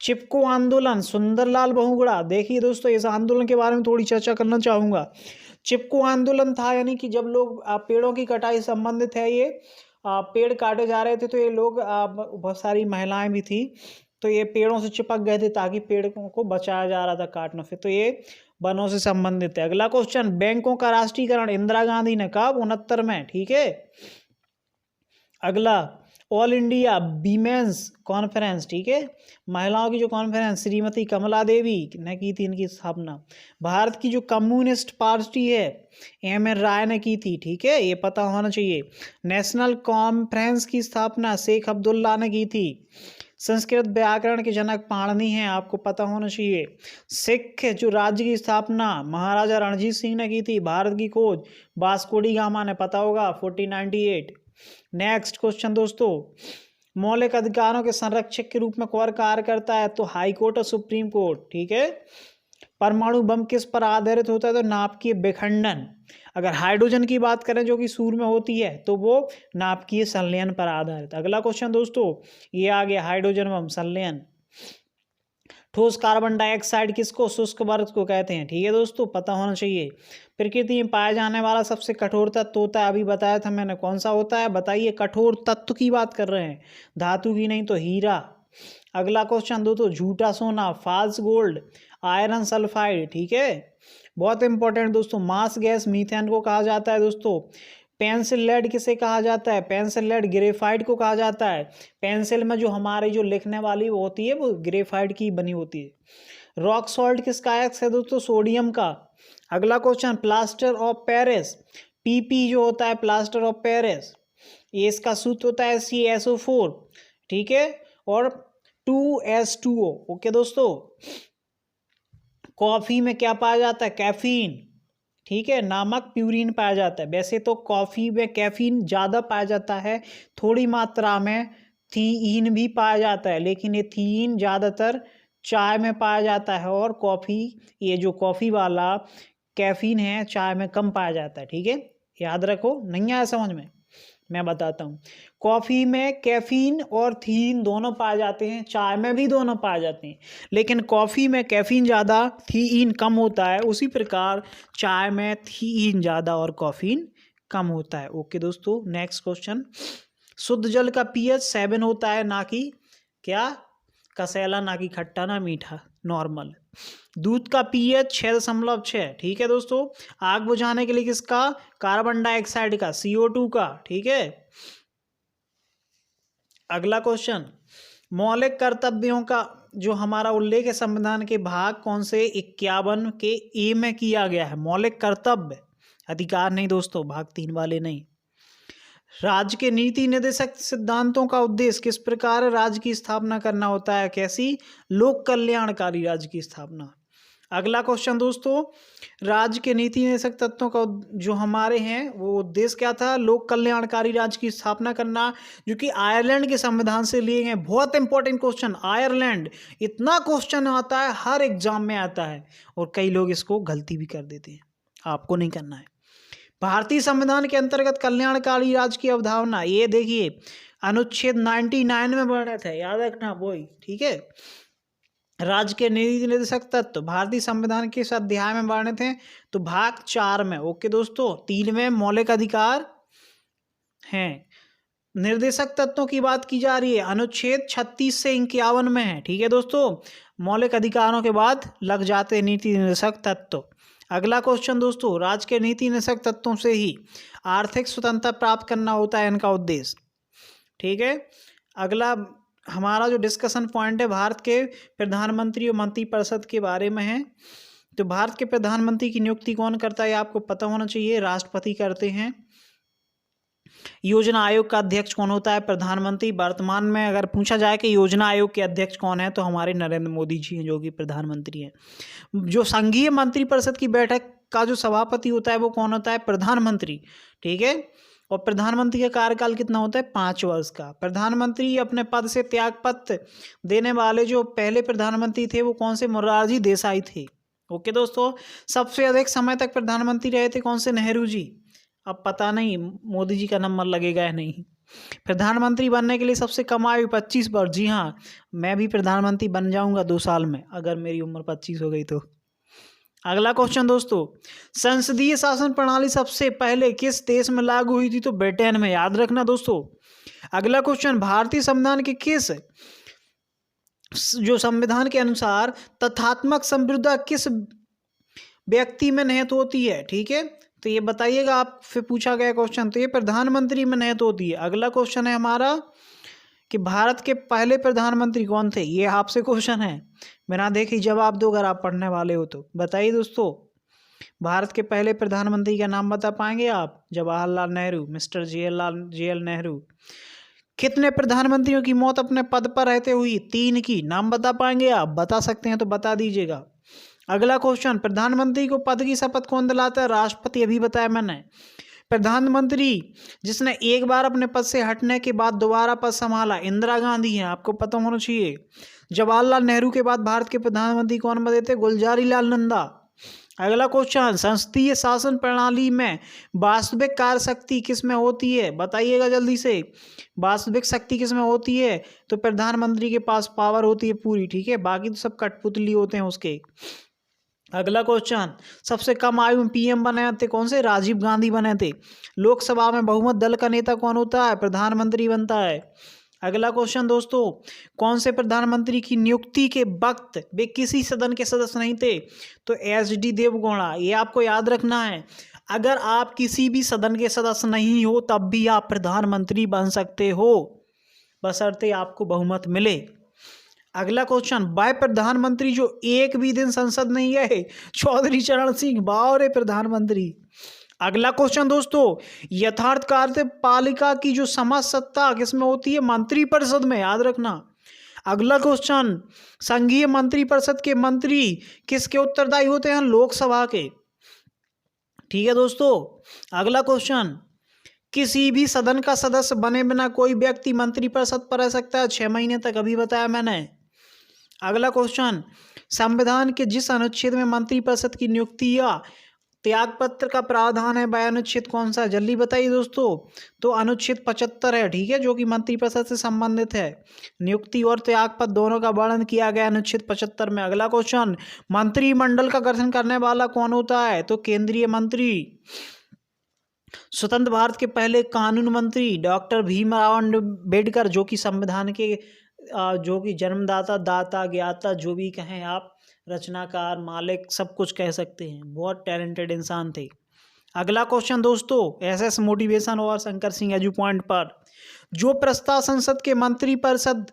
चिपको आंदोलन, सुंदरलाल बहुगुणा। देखिए दोस्तों, इस आंदोलन के बारे में थोड़ी चर्चा करना चाहूंगा। चिपको आंदोलन था यानी कि जब लोग पेड़ों की कटाई संबंधित है, ये पेड़ काटे जा रहे थे, तो ये लोग बहुत सारी महिलाएं भी थी, तो ये पेड़ों से चिपक गए थे ताकि पेड़ों को बचाया जा रहा था काटने से, तो ये वनों से संबंधित है। अगला क्वेश्चन, बैंकों का राष्ट्रीयकरण इंदिरा गांधी ने कब? 69 में, ठीक है। अगला, ऑल इंडिया वीमेंस कॉन्फ्रेंस, ठीक है, महिलाओं की जो कॉन्फ्रेंस, श्रीमती कमला देवी ने की थी इनकी स्थापना। भारत की जो कम्युनिस्ट पार्टी है, एम.एन. राय ने की थी, ठीक है, ये पता होना चाहिए। नेशनल कॉन्फ्रेंस की स्थापना शेख अब्दुल्ला ने की थी। संस्कृत व्याकरण के जनक पाणिनि हैं, आपको पता होना चाहिए। सिख जो राज्य की स्थापना महाराजा रणजीत सिंह ने की थी। भारत की खोज वास्को डी गामा ने, पता होगा, 1498। नेक्स्ट क्वेश्चन दोस्तों, मौलिक अधिकारों के संरक्षक के रूप में कौन कार्य करता है? तो हाई कोर्ट और सुप्रीम कोर्ट, ठीक है। परमाणु बम किस पर आधारित होता है? तो नाभिकीय विखंडन। अगर हाइड्रोजन की बात करें जो कि सूर्य में होती है, तो वो नाभिकीय संलयन पर आधारित। अगला क्वेश्चन दोस्तों, ये आ गया, हाइड्रोजन बम संलयन। ठोस कार्बन डाइऑक्साइड किसको? शुष्क वर्ग को कहते हैं, ठीक है दोस्तों, पता होना चाहिए। प्रकृति में पाया जाने वाला सबसे कठोर तत्व होता है, अभी बताया था मैंने, कौन सा होता है? बताइए, कठोर तत्व की बात कर रहे हैं, धातु की नहीं, तो हीरा। अगला क्वेश्चन दोस्तों, झूठा सोना, फॉल्स गोल्ड, आयरन सल्फाइड, ठीक है, बहुत इंपॉर्टेंट दोस्तों। मास गैस मीथेन को कहा जाता है दोस्तों। पेंसिल लेड किसे कहा जाता है? पेंसिल लेड ग्रेफाइट को कहा जाता है। पेंसिल में जो हमारी जो लिखने वाली वो होती है, वो ग्रेफाइट की बनी होती है। रॉक सॉल्ट किसका अयस्क है दोस्तों? सोडियम का। अगला question, plaster of Paris, PP जो होता है प्लास्टर ऑफ पेरिस, ये इसका सूत्र होता है CaSO4, ठीक है, और 2H2O। ओके दोस्तों। कॉफी में क्या पाया जाता है? कैफीन, ठीक है, नामक प्यूरिन पाया जाता है। वैसे तो कॉफ़ी में कैफीन ज़्यादा पाया जाता है, थोड़ी मात्रा में थीइन भी पाया जाता है, लेकिन ये थीइन ज़्यादातर चाय में पाया जाता है, और कॉफ़ी, ये जो कॉफ़ी वाला कैफीन है, चाय में कम पाया जाता है, ठीक है, याद रखो। नहीं आया समझ में? मैं बताता हूँ। कॉफ़ी में कैफीन और थीन दोनों पाए जाते हैं, चाय में भी दोनों पाए जाते हैं, लेकिन कॉफ़ी में कैफीन ज़्यादा, थीन कम होता है। उसी प्रकार चाय में थीन ज़्यादा और कॉफीन कम होता है। ओके दोस्तों, नेक्स्ट क्वेश्चन, शुद्ध जल का pH 7 होता है, ना कि क्या? कसैला, ना कि खट्टा, ना मीठा, नॉर्मल। दूध का pH 6.6, ठीक है दोस्तों। आग बुझाने के लिए किसका? कार्बन डाइऑक्साइड का, CO2 का, ठीक है। अगला क्वेश्चन, मौलिक कर्तव्यों का जो हमारा उल्लेख है संविधान के भाग कौन से 51 के ए में किया गया है? मौलिक कर्तव्य, अधिकार नहीं दोस्तों, भाग 3 वाले नहीं। राज्य के नीति निर्देशक सिद्धांतों का उद्देश्य किस प्रकार राज्य की स्थापना करना होता है? कैसी? लोक कल्याणकारी राज्य की स्थापना। अगला क्वेश्चन दोस्तों, राज्य के नीति निर्देशक तत्वों का जो हमारे हैं वो उद्देश्य क्या था? लोक कल्याणकारी राज्य की स्थापना करना, जो कि आयरलैंड के संविधान से लिए गए। बहुत इंपॉर्टेंट क्वेश्चन, आयरलैंड, इतना क्वेश्चन आता है, हर एग्जाम में आता है, और कई लोग इसको गलती भी कर देते हैं, आपको नहीं करना है। भारतीय संविधान के अंतर्गत कल्याणकारी राज्य की अवधारणा, ये देखिए अनुच्छेद 99 में वर्णित है, याद रखना वही, ठीक है। राज्य के नीति निर्देशक तत्व भारतीय संविधान के इस अध्याय में वर्णित हैं, तो भाग 4 में। ओके दोस्तों, 3 में मौलिक अधिकार हैं। निर्देशक तत्वों की बात की जा रही है, अनुच्छेद 36 से 51 में है, ठीक है दोस्तों। मौलिक अधिकारों के बाद लग जाते हैं नीति निर्देशक तत्व। अगला क्वेश्चन दोस्तों, राज्य के नीति निर्देशक तत्वों से ही आर्थिक स्वतंत्रता प्राप्त करना होता है इनका उद्देश्य, ठीक है। अगला हमारा जो डिस्कशन पॉइंट है भारत के प्रधानमंत्री और मंत्रिपरिषद के बारे में है। तो भारत के प्रधानमंत्री की नियुक्ति कौन करता है? आपको पता होना चाहिए, राष्ट्रपति करते हैं। योजना आयोग का अध्यक्ष कौन होता है? प्रधानमंत्री। वर्तमान में अगर पूछा जाए कि योजना आयोग के अध्यक्ष कौन है, तो हमारे नरेंद्र मोदी जी हैं, जो कि प्रधानमंत्री हैं। जो संघीय मंत्रिपरिषद की बैठक का जो सभापति होता है वो कौन होता है? प्रधानमंत्री। ठीक है। और प्रधानमंत्री का कार्यकाल कितना होता है? 5 वर्ष का। प्रधानमंत्री अपने पद से त्यागपत्र देने वाले जो पहले प्रधानमंत्री थे वो कौन से? मोरारजी देसाई थे। ओके दोस्तों। सबसे अधिक समय तक प्रधानमंत्री रहे थे कौन से? नेहरू जी। अब पता नहीं मोदी जी का नंबर लगेगा या नहीं। प्रधानमंत्री बनने के लिए सबसे कम आयु 25 वर्ष। जी हाँ, मैं भी प्रधानमंत्री बन जाऊंगा 2 साल में, अगर मेरी उम्र 25 हो गई तो। अगला क्वेश्चन दोस्तों, संसदीय शासन प्रणाली सबसे पहले किस देश में लागू हुई थी? तो ब्रिटेन में। याद रखना दोस्तों। अगला क्वेश्चन, भारतीय संविधान के किस जो संविधान के अनुसार तथ्यात्मक संप्रभुता किस व्यक्ति में निहित होती है? ठीक है, तो ये बताइएगा। आप फिर पूछा गया क्वेश्चन, तो ये प्रधानमंत्री में निहित होती है। अगला क्वेश्चन है हमारा कि भारत के पहले प्रधानमंत्री कौन थे? ये आपसे क्वेश्चन है, बिना देखे जवाब दो अगर आप पढ़ने वाले हो तो। बताइए दोस्तों, भारत के पहले प्रधानमंत्री का नाम बता पाएंगे आप? Jawaharlal Nehru, mister JL Nehru. कितने प्रधानमंत्रियों की मौत अपने पद पर रहते हुई? 3 की। नाम बता पाएंगे आप? बता सकते हैं तो बता दीजिएगा। अगला क्वेश्चन, प्रधानमंत्री को पद की शपथ कौन दिलाता है? राष्ट्रपति। अभी बताया मैंने। प्रधानमंत्री जिसने एक बार अपने पद से हटने के बाद दोबारा पद संभाला, इंदिरा गांधी है, आपको पता होना चाहिए। जवाहरलाल नेहरू के बाद भारत के प्रधानमंत्री कौन बने थे? गुलजारी लाल नंदा। अगला क्वेश्चन, संसदीय शासन प्रणाली में वास्तविक कार्य शक्ति किसमें होती है? बताइएगा जल्दी से। वास्तविक शक्ति किसमें होती है? तो प्रधानमंत्री के पास पावर होती है पूरी। ठीक है, बाकी तो सब कठपुतली होते हैं उसके। अगला क्वेश्चन, सबसे कम आयु में PM बने थे कौन से? राजीव गांधी बने थे। लोकसभा में बहुमत दल का नेता कौन होता है? प्रधानमंत्री बनता है। अगला क्वेश्चन दोस्तों, कौन से प्रधानमंत्री की नियुक्ति के वक्त वे किसी सदन के सदस्य नहीं थे? तो HD देवगौड़ा। ये आपको याद रखना है। अगर आप किसी भी सदन के सदस्य नहीं हो तब भी आप प्रधानमंत्री बन सकते हो, बशर्ते आपको बहुमत मिले। अगला क्वेश्चन, वह प्रधानमंत्री जो एक भी दिन संसद नहीं गए? चौधरी चरण सिंह। बावरे प्रधानमंत्री। अगला क्वेश्चन दोस्तों, यथार्थ कार्यपालिका की जो समस्त सत्ता किसमें होती है? मंत्रिपरिषद में। याद रखना। अगला क्वेश्चन, संघीय मंत्रिपरिषद के मंत्री किसके उत्तरदायी होते हैं? लोकसभा के। ठीक है दोस्तों। अगला क्वेश्चन, किसी भी सदन का सदस्य बने बिना कोई व्यक्ति मंत्रिपरिषद पर रह सकता है 6 महीने तक। अभी बताया मैंने। अगला क्वेश्चन, संविधान के जिस अनुच्छेद में मंत्रिपरिषद की नियुक्ति या त्यागपत्र का प्रावधान है वह अनुच्छेद कौन सा है? जल्दी बताइए दोस्तों। तो अनुच्छेद 75 है। ठीक है, जो कि मंत्रिपरिषद से संबंधित है। नियुक्ति और त्यागपत्र दोनों का वर्णन किया गया अनुच्छेद 75 में। अगला क्वेश्चन, मंत्रिमंडल का गठन करने वाला कौन होता है? तो केंद्रीय मंत्री। स्वतंत्र भारत के पहले कानून मंत्री डॉक्टर भीमराव अम्बेडकर, जो कि संविधान के जो कि जन्मदाता, दाता, ज्ञाता, जो भी कहें आप, रचनाकार, मालिक, सब कुछ कह सकते हैं। बहुत टैलेंटेड इंसान थे। अगला क्वेश्चन दोस्तों, SS मोटिवेशन और शंकर सिंह एजू पॉइंट पर, जो प्रस्ताव संसद के मंत्रिपरिषद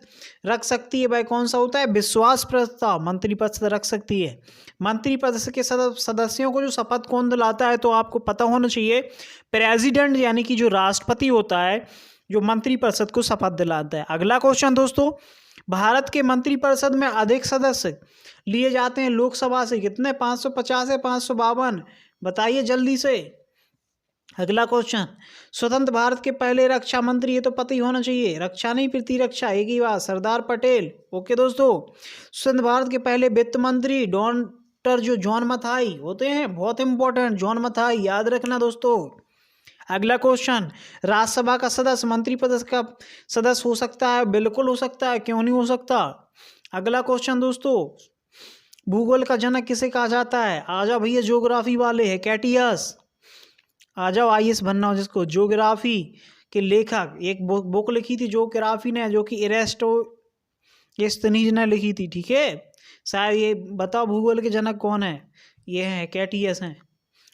रख सकती है वह कौन सा होता है? विश्वास प्रस्ताव मंत्रिपरिषद रख सकती है। मंत्रिपरिषद के सदस्यों को जो शपथ कौन दिलाता है? तो आपको पता होना चाहिए, प्रेसिडेंट, यानी कि जो राष्ट्रपति होता है, जो मंत्रिपरिषद को शपथ दिलाता है। अगला क्वेश्चन दोस्तों, भारत के मंत्रिपरिषद में अधिक सदस्य लिए जाते हैं लोकसभा से कितने? 550 है 552? बताइए जल्दी से। अगला क्वेश्चन, स्वतंत्र भारत के पहले रक्षा मंत्री, ये तो पता ही होना चाहिए, रक्षा नहीं प्रतिरक्षा, एक ही बात, सरदार पटेल। ओके दोस्तों। स्वतंत्र भारत के पहले वित्त मंत्री डॉक्टर जो जॉन मथाई होते हैं, बहुत इंपॉर्टेंट, जॉन मथाई, याद रखना दोस्तों। अगला क्वेश्चन, राज्यसभा का सदस्य मंत्रिपरिषद का सदस्य हो सकता है? बिल्कुल हो सकता है, क्यों नहीं हो सकता। अगला क्वेश्चन दोस्तों, भूगोल का जनक किसे कहा जाता है? आ जाओ भैया, ज्योग्राफी वाले हैं, कैटियस। आ जाओ, IAS बनना हो जिसको। ज्योग्राफी के लेखक, एक बुक लिखी थी ज्योग्राफी ने, जो कि इरेस्टोस्थनीज ने लिखी थी। ठीक है, शायद ये बताओ भूगोल के जनक कौन है? ये है कैटियस हैं।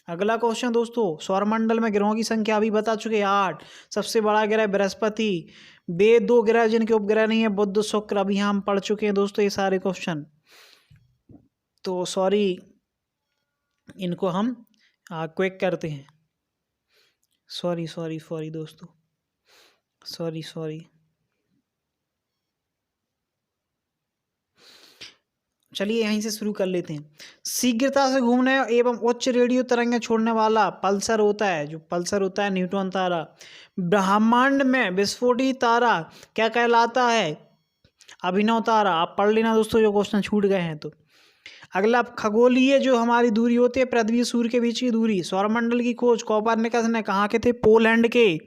अगला क्वेश्चन दोस्तों, सौरमंडल में ग्रहों की संख्या अभी बता चुके 8। सबसे बड़ा ग्रह बृहस्पति। वे 2 ग्रह जिनके उपग्रह नहीं है, बुध, शुक्र, अभी हम पढ़ चुके हैं दोस्तों ये सारे क्वेश्चन। तो सॉरी, इनको हम क्विक करते हैं। सॉरी दोस्तों। सॉरी, चलिए यहीं से शुरू कर लेते हैं। शीघ्रता से घूमने एवं उच्च रेडियो तरंगें छोड़ने वाला पल्सर होता है, जो पल्सर होता है न्यूट्रॉन तारा। ब्रह्मांड में विस्फोटी तारा क्या कहलाता है? अभिनव तारा। आप पढ़ लेना दोस्तों जो क्वेश्चन छूट गए हैं तो। अगला, खगोलीय जो हमारी दूरी होती है पृथ्वी सूर्य के बीच की दूरी। सौरमंडल की खोज कोपरनिकस ने कहाँ के थे? पोलैंड के।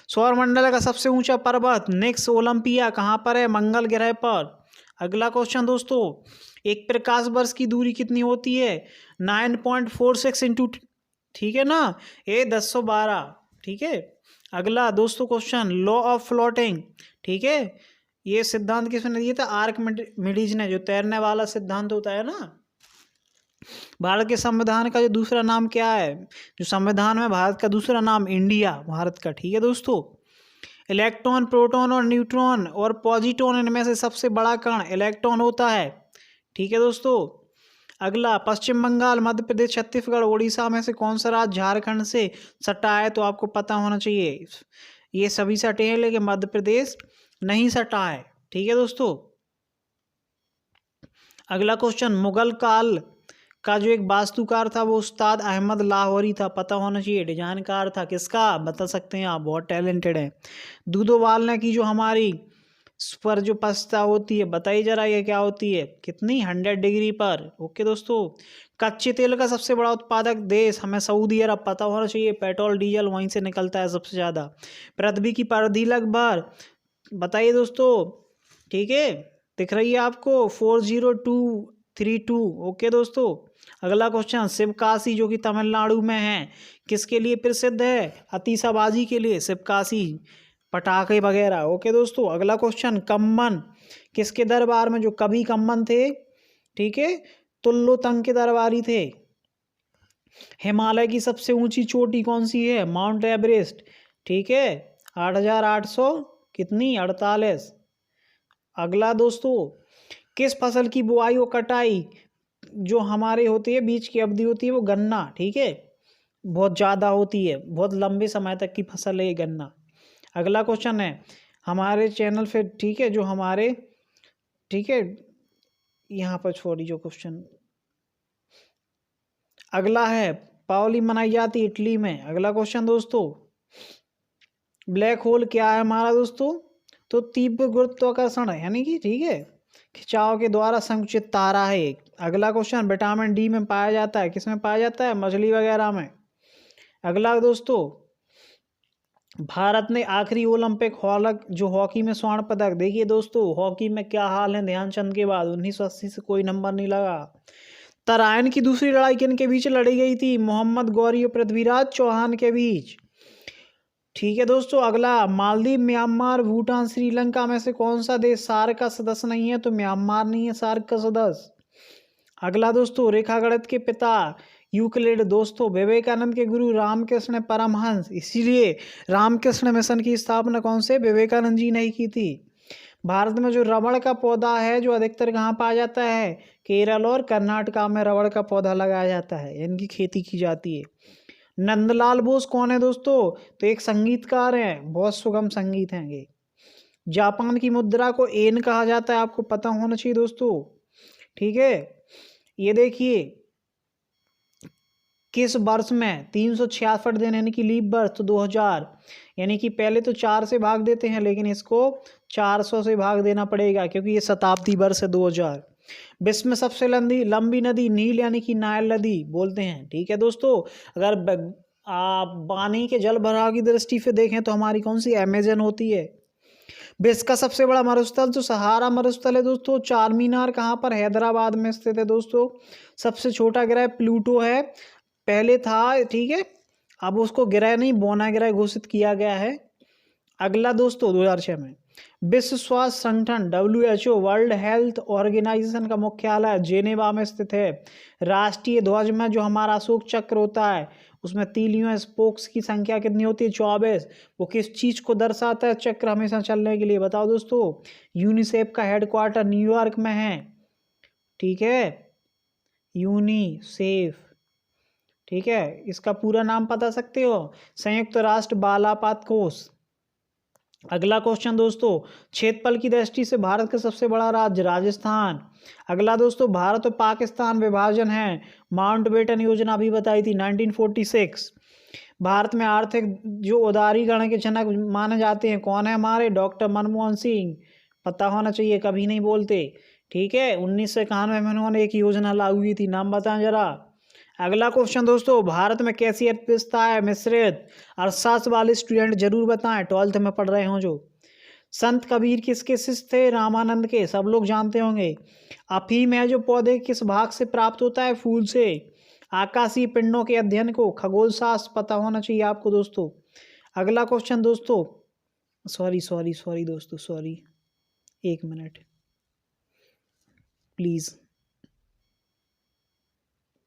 सौरमंडल का सबसे ऊंचा पर्वत निक्स ओलंपिया कहाँ पर है? मंगल ग्रह पर। अगला क्वेश्चन दोस्तों, एक प्रकाश वर्ष की दूरी कितनी होती है? 9.46 इंटू, ठीक है ना, ये 1012, ठीक है। अगला दोस्तों क्वेश्चन, लॉ ऑफ फ्लोटिंग, ठीक है, ये सिद्धांत किसने दिया था? आर्किमिडीज ने, जो तैरने वाला सिद्धांत होता है ना। भारत के संविधान का जो दूसरा नाम क्या है? जो संविधान में भारत का दूसरा नाम इंडिया, भारत का, ठीक है दोस्तों। इलेक्ट्रॉन, प्रोटॉन और न्यूट्रॉन और पॉजिट्रॉन, इनमें से सबसे बड़ा कण इलेक्ट्रॉन होता है, ठीक है दोस्तों। अगला, पश्चिम बंगाल, मध्य प्रदेश, छत्तीसगढ़, उड़ीसा में से कौन सा राज्य झारखंड से सटा है? तो आपको पता होना चाहिए, ये सभी सटे हैं लेकिन मध्य प्रदेश नहीं सटा है, ठीक है दोस्तों। अगला क्वेश्चन, मुगल काल का जो एक वास्तुकार था वो उस्ताद अहमद लाहौरी था, पता होना चाहिए। डिजाइनकार था किसका? बता सकते हैं आप, बहुत टैलेंटेड है। दूध उबालने की जो हमारी पर जो पस्ता होती है, बताइए जरा ये क्या होती है? कितनी? 100 डिग्री पर। ओके दोस्तों। कच्चे तेल का सबसे बड़ा उत्पादक देश हमें सऊदी अरब, पता होना चाहिए। पेट्रोल डीजल वहीं से निकलता है सबसे ज़्यादा। पृथ्वी की परिधि लगभग, बताइए दोस्तों, ठीक है, दिख रही है आपको? 40232। ओके दोस्तों। अगला क्वेश्चन, शिवकाशी जो कि तमिलनाडु में है, किसके लिए प्रसिद्ध है? आतिशबाजी के लिए, शिवकाशी, पटाखे वगैरह। ओके दोस्तों। अगला क्वेश्चन, कम्मन किसके दरबार में? जो कवि कम्मन थे, ठीक है, तुल्लो तंग के दरबारी थे। हिमालय की सबसे ऊंची चोटी कौन सी है? माउंट एवरेस्ट, ठीक है, 8,800 कितनी? 48। अगला दोस्तों, किस फसल की बुआई और कटाई जो हमारे होती है, बीच की अवधि होती है वो गन्ना, ठीक है, बहुत ज़्यादा होती है, बहुत लंबे समय तक की फसल है ये गन्ना। अगला क्वेश्चन है हमारे चैनल पे, ठीक है, जो हमारे, ठीक है, यहाँ पर छोड़ी जो क्वेश्चन। अगला है, पावली मनाई जाती इटली में। अगला क्वेश्चन दोस्तों, ब्लैक होल क्या है हमारा दोस्तों? तो तीव्र गुरुत्वाकर्षण है, यानी कि, ठीक है, खिंचाव के द्वारा संकुचित तारा है एक। अगला क्वेश्चन, विटामिन डी में पाया जाता है, किस में पाया जाता है? मछली वगैरह में। अगला दोस्तों, भारत ने आखिरी ओलंपिक जो हॉकी में स्वर्ण पदक, देखिए दोस्तों हॉकी में क्या हाल है, ध्यानचंद के बाद 1980 से कोई नंबर नहीं लगा। तराइन की दूसरी लड़ाई किन के बीच लड़ी गई थी? मोहम्मद गौरी और पृथ्वीराज चौहान के बीच, ठीक है दोस्तों। अगला, मालदीव, म्यांमार, भूटान, श्रीलंका में से कौन सा देश सार्क का सदस्य नहीं है? तो म्यांमार नहीं है सार्क का सदस्य। अगला दोस्तों, रेखा गणित के पिता यूक्लिड, दोस्तों विवेकानंद के गुरु रामकृष्ण परमहंस, इसीलिए रामकृष्ण मिशन की स्थापना कौन से? विवेकानंद जी ने ही की थी। भारत में जो रबड़ का पौधा है जो अधिकतर कहाँ पाया जाता है? केरल और कर्नाटका में रबड़ का पौधा लगाया जाता है, इनकी खेती की जाती है। नंदलाल बोस कौन है दोस्तों? तो एक संगीतकार हैं, बहुत सुगम संगीत हैं ये। जापान की मुद्रा को एन कहा जाता है, आपको पता होना चाहिए दोस्तों, ठीक है। ये देखिए, किस वर्ष में 366 दिन यानी कि लीप वर्ष, तो 2000, यानी कि पहले तो 4 से भाग देते हैं लेकिन इसको 400 से भाग देना पड़ेगा क्योंकि ये शताब्दी वर्ष है 2000। विश्व में सबसे लंबी नदी नील यानी कि नाइल नदी बोलते हैं, ठीक है दोस्तों। अगर आप पानी के जल भराव की दृष्टि से देखें तो हमारी कौन सी? अमेजन होती है। विश्व का सबसे बड़ा मरुस्थल तो सहारा मरुस्थल है दोस्तों। चार मीनार कहाँ पर? हैदराबाद में स्थित है दोस्तों। सबसे छोटा ग्रह प्लूटो है, पहले था, ठीक है, अब उसको ग्रह नहीं बौना ग्रह घोषित किया गया है। अगला दोस्तों, 2006 में विश्व स्वास्थ्य संगठन WHO, वर्ल्ड हेल्थ ऑर्गेनाइजेशन का मुख्यालय जेनेवा में स्थित है। राष्ट्रीय ध्वज में जो हमारा अशोक चक्र होता है उसमें तीलियों स्पोक्स की संख्या कितनी होती है? 24। वो किस चीज को दर्शाता है चक्र हमेशा चलने के लिए? बताओ दोस्तों। यूनिसेफ का हेडक्वार्टर न्यूयॉर्क में है, ठीक है, यूनिसेफ, ठीक है। इसका पूरा नाम बता सकते हो? संयुक्त राष्ट्र बाल आपात कोष, अगला क्वेश्चन दोस्तों, क्षेत्रफल की दृष्टि से भारत का सबसे बड़ा राज्य राजस्थान। अगला दोस्तों, भारत और पाकिस्तान विभाजन है, माउंटबेटन योजना भी बताई थी 1946। भारत में आर्थिक जो उदारीकरण के जनक माने जाते हैं कौन है हमारे, डॉक्टर मनमोहन सिंह। पता होना चाहिए, कभी नहीं बोलते, ठीक है। 1991 में उन्होंने एक योजना लागू की थी, नाम बताएं जरा। अगला क्वेश्चन दोस्तों, भारत में कैसी अर्थव्यवस्था है, मिश्रित। अर्थशास्त्र वाले स्टूडेंट जरूर बताएं, 12th में पढ़ रहे हो जो। संत कबीर किसके शिष्य थे, रामानंद के, सब लोग जानते होंगे। अफीम है जो पौधे किस भाग से प्राप्त होता है, फूल से। आकाशीय पिंडों के अध्ययन को खगोल शास्त्र पता होना चाहिए आपको दोस्तों। अगला क्वेश्चन दोस्तों, सॉरी दोस्तों, sorry, 1 minute please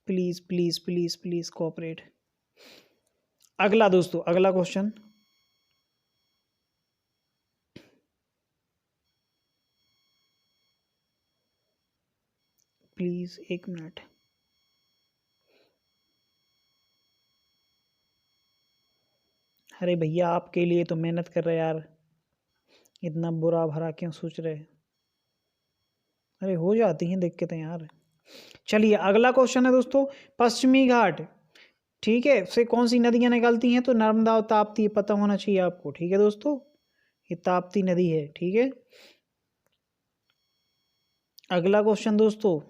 please please please please cooperate. अगला दोस्तों, अगला क्वेश्चन, प्लीज 1 मिनट। अरे भैया, आपके लिए तो मेहनत कर रहे यार, इतना बुरा भरा क्यों सोच रहे। अरे हो जाती हैं दिक्कतें यार। चलिए अगला क्वेश्चन है दोस्तों, पश्चिमी घाट, ठीक है, से कौन सी नदियां निकलती हैं, तो नर्मदा और ताप्ती, पता होना चाहिए आपको, ठीक है दोस्तों, ये ताप्ती नदी है, ठीक है। अगला क्वेश्चन दोस्तों,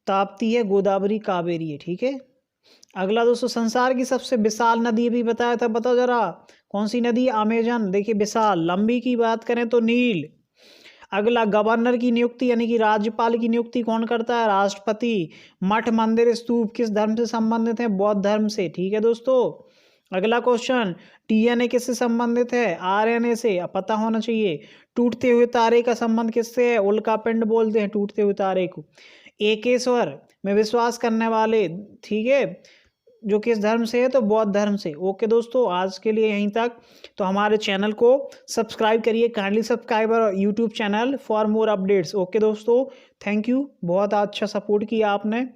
ताप्ती है, गोदावरी, कावेरी है, ठीक है। अगला दोस्तों, संसार की सबसे विशाल नदी भी बताया था, बताओ जरा कौन सी नदी, अमेजन, देखिए विशाल। लंबी की बात करें तो नील। अगला, गवर्नर की नियुक्ति यानी कि राज्यपाल की नियुक्ति कौन करता है, राष्ट्रपति। मठ, मंदिर, स्तूप किस धर्म से संबंधित है, बौद्ध धर्म से, ठीक है दोस्तों। अगला क्वेश्चन, डीएनए किससे संबंधित है, आरएनए से, अब पता होना चाहिए। टूटते हुए तारे का संबंध किससे है, उल्का पिंड बोलते हैं टूटते हुए तारे को। एकेश्वर में विश्वास करने वाले, ठीक है, जो किस धर्म से है, तो बौद्ध धर्म से। ओके दोस्तों, आज के लिए यहीं तक। तो हमारे चैनल को सब्सक्राइब करिए, kindly subscribe our YouTube channel for more updates. Okay दोस्तों, थैंक यू, बहुत अच्छा सपोर्ट किया आपने,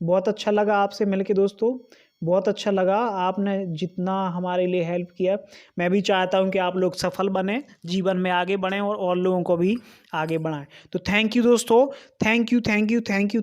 बहुत अच्छा लगा आपसे मिलके दोस्तों, बहुत अच्छा लगा, आपने जितना हमारे लिए हेल्प किया। मैं भी चाहता हूं कि आप लोग सफल बने, जीवन में आगे बढ़ें और लोगों को भी आगे बढ़ाएं। तो थैंक यू दोस्तों, thank you thank you thank you.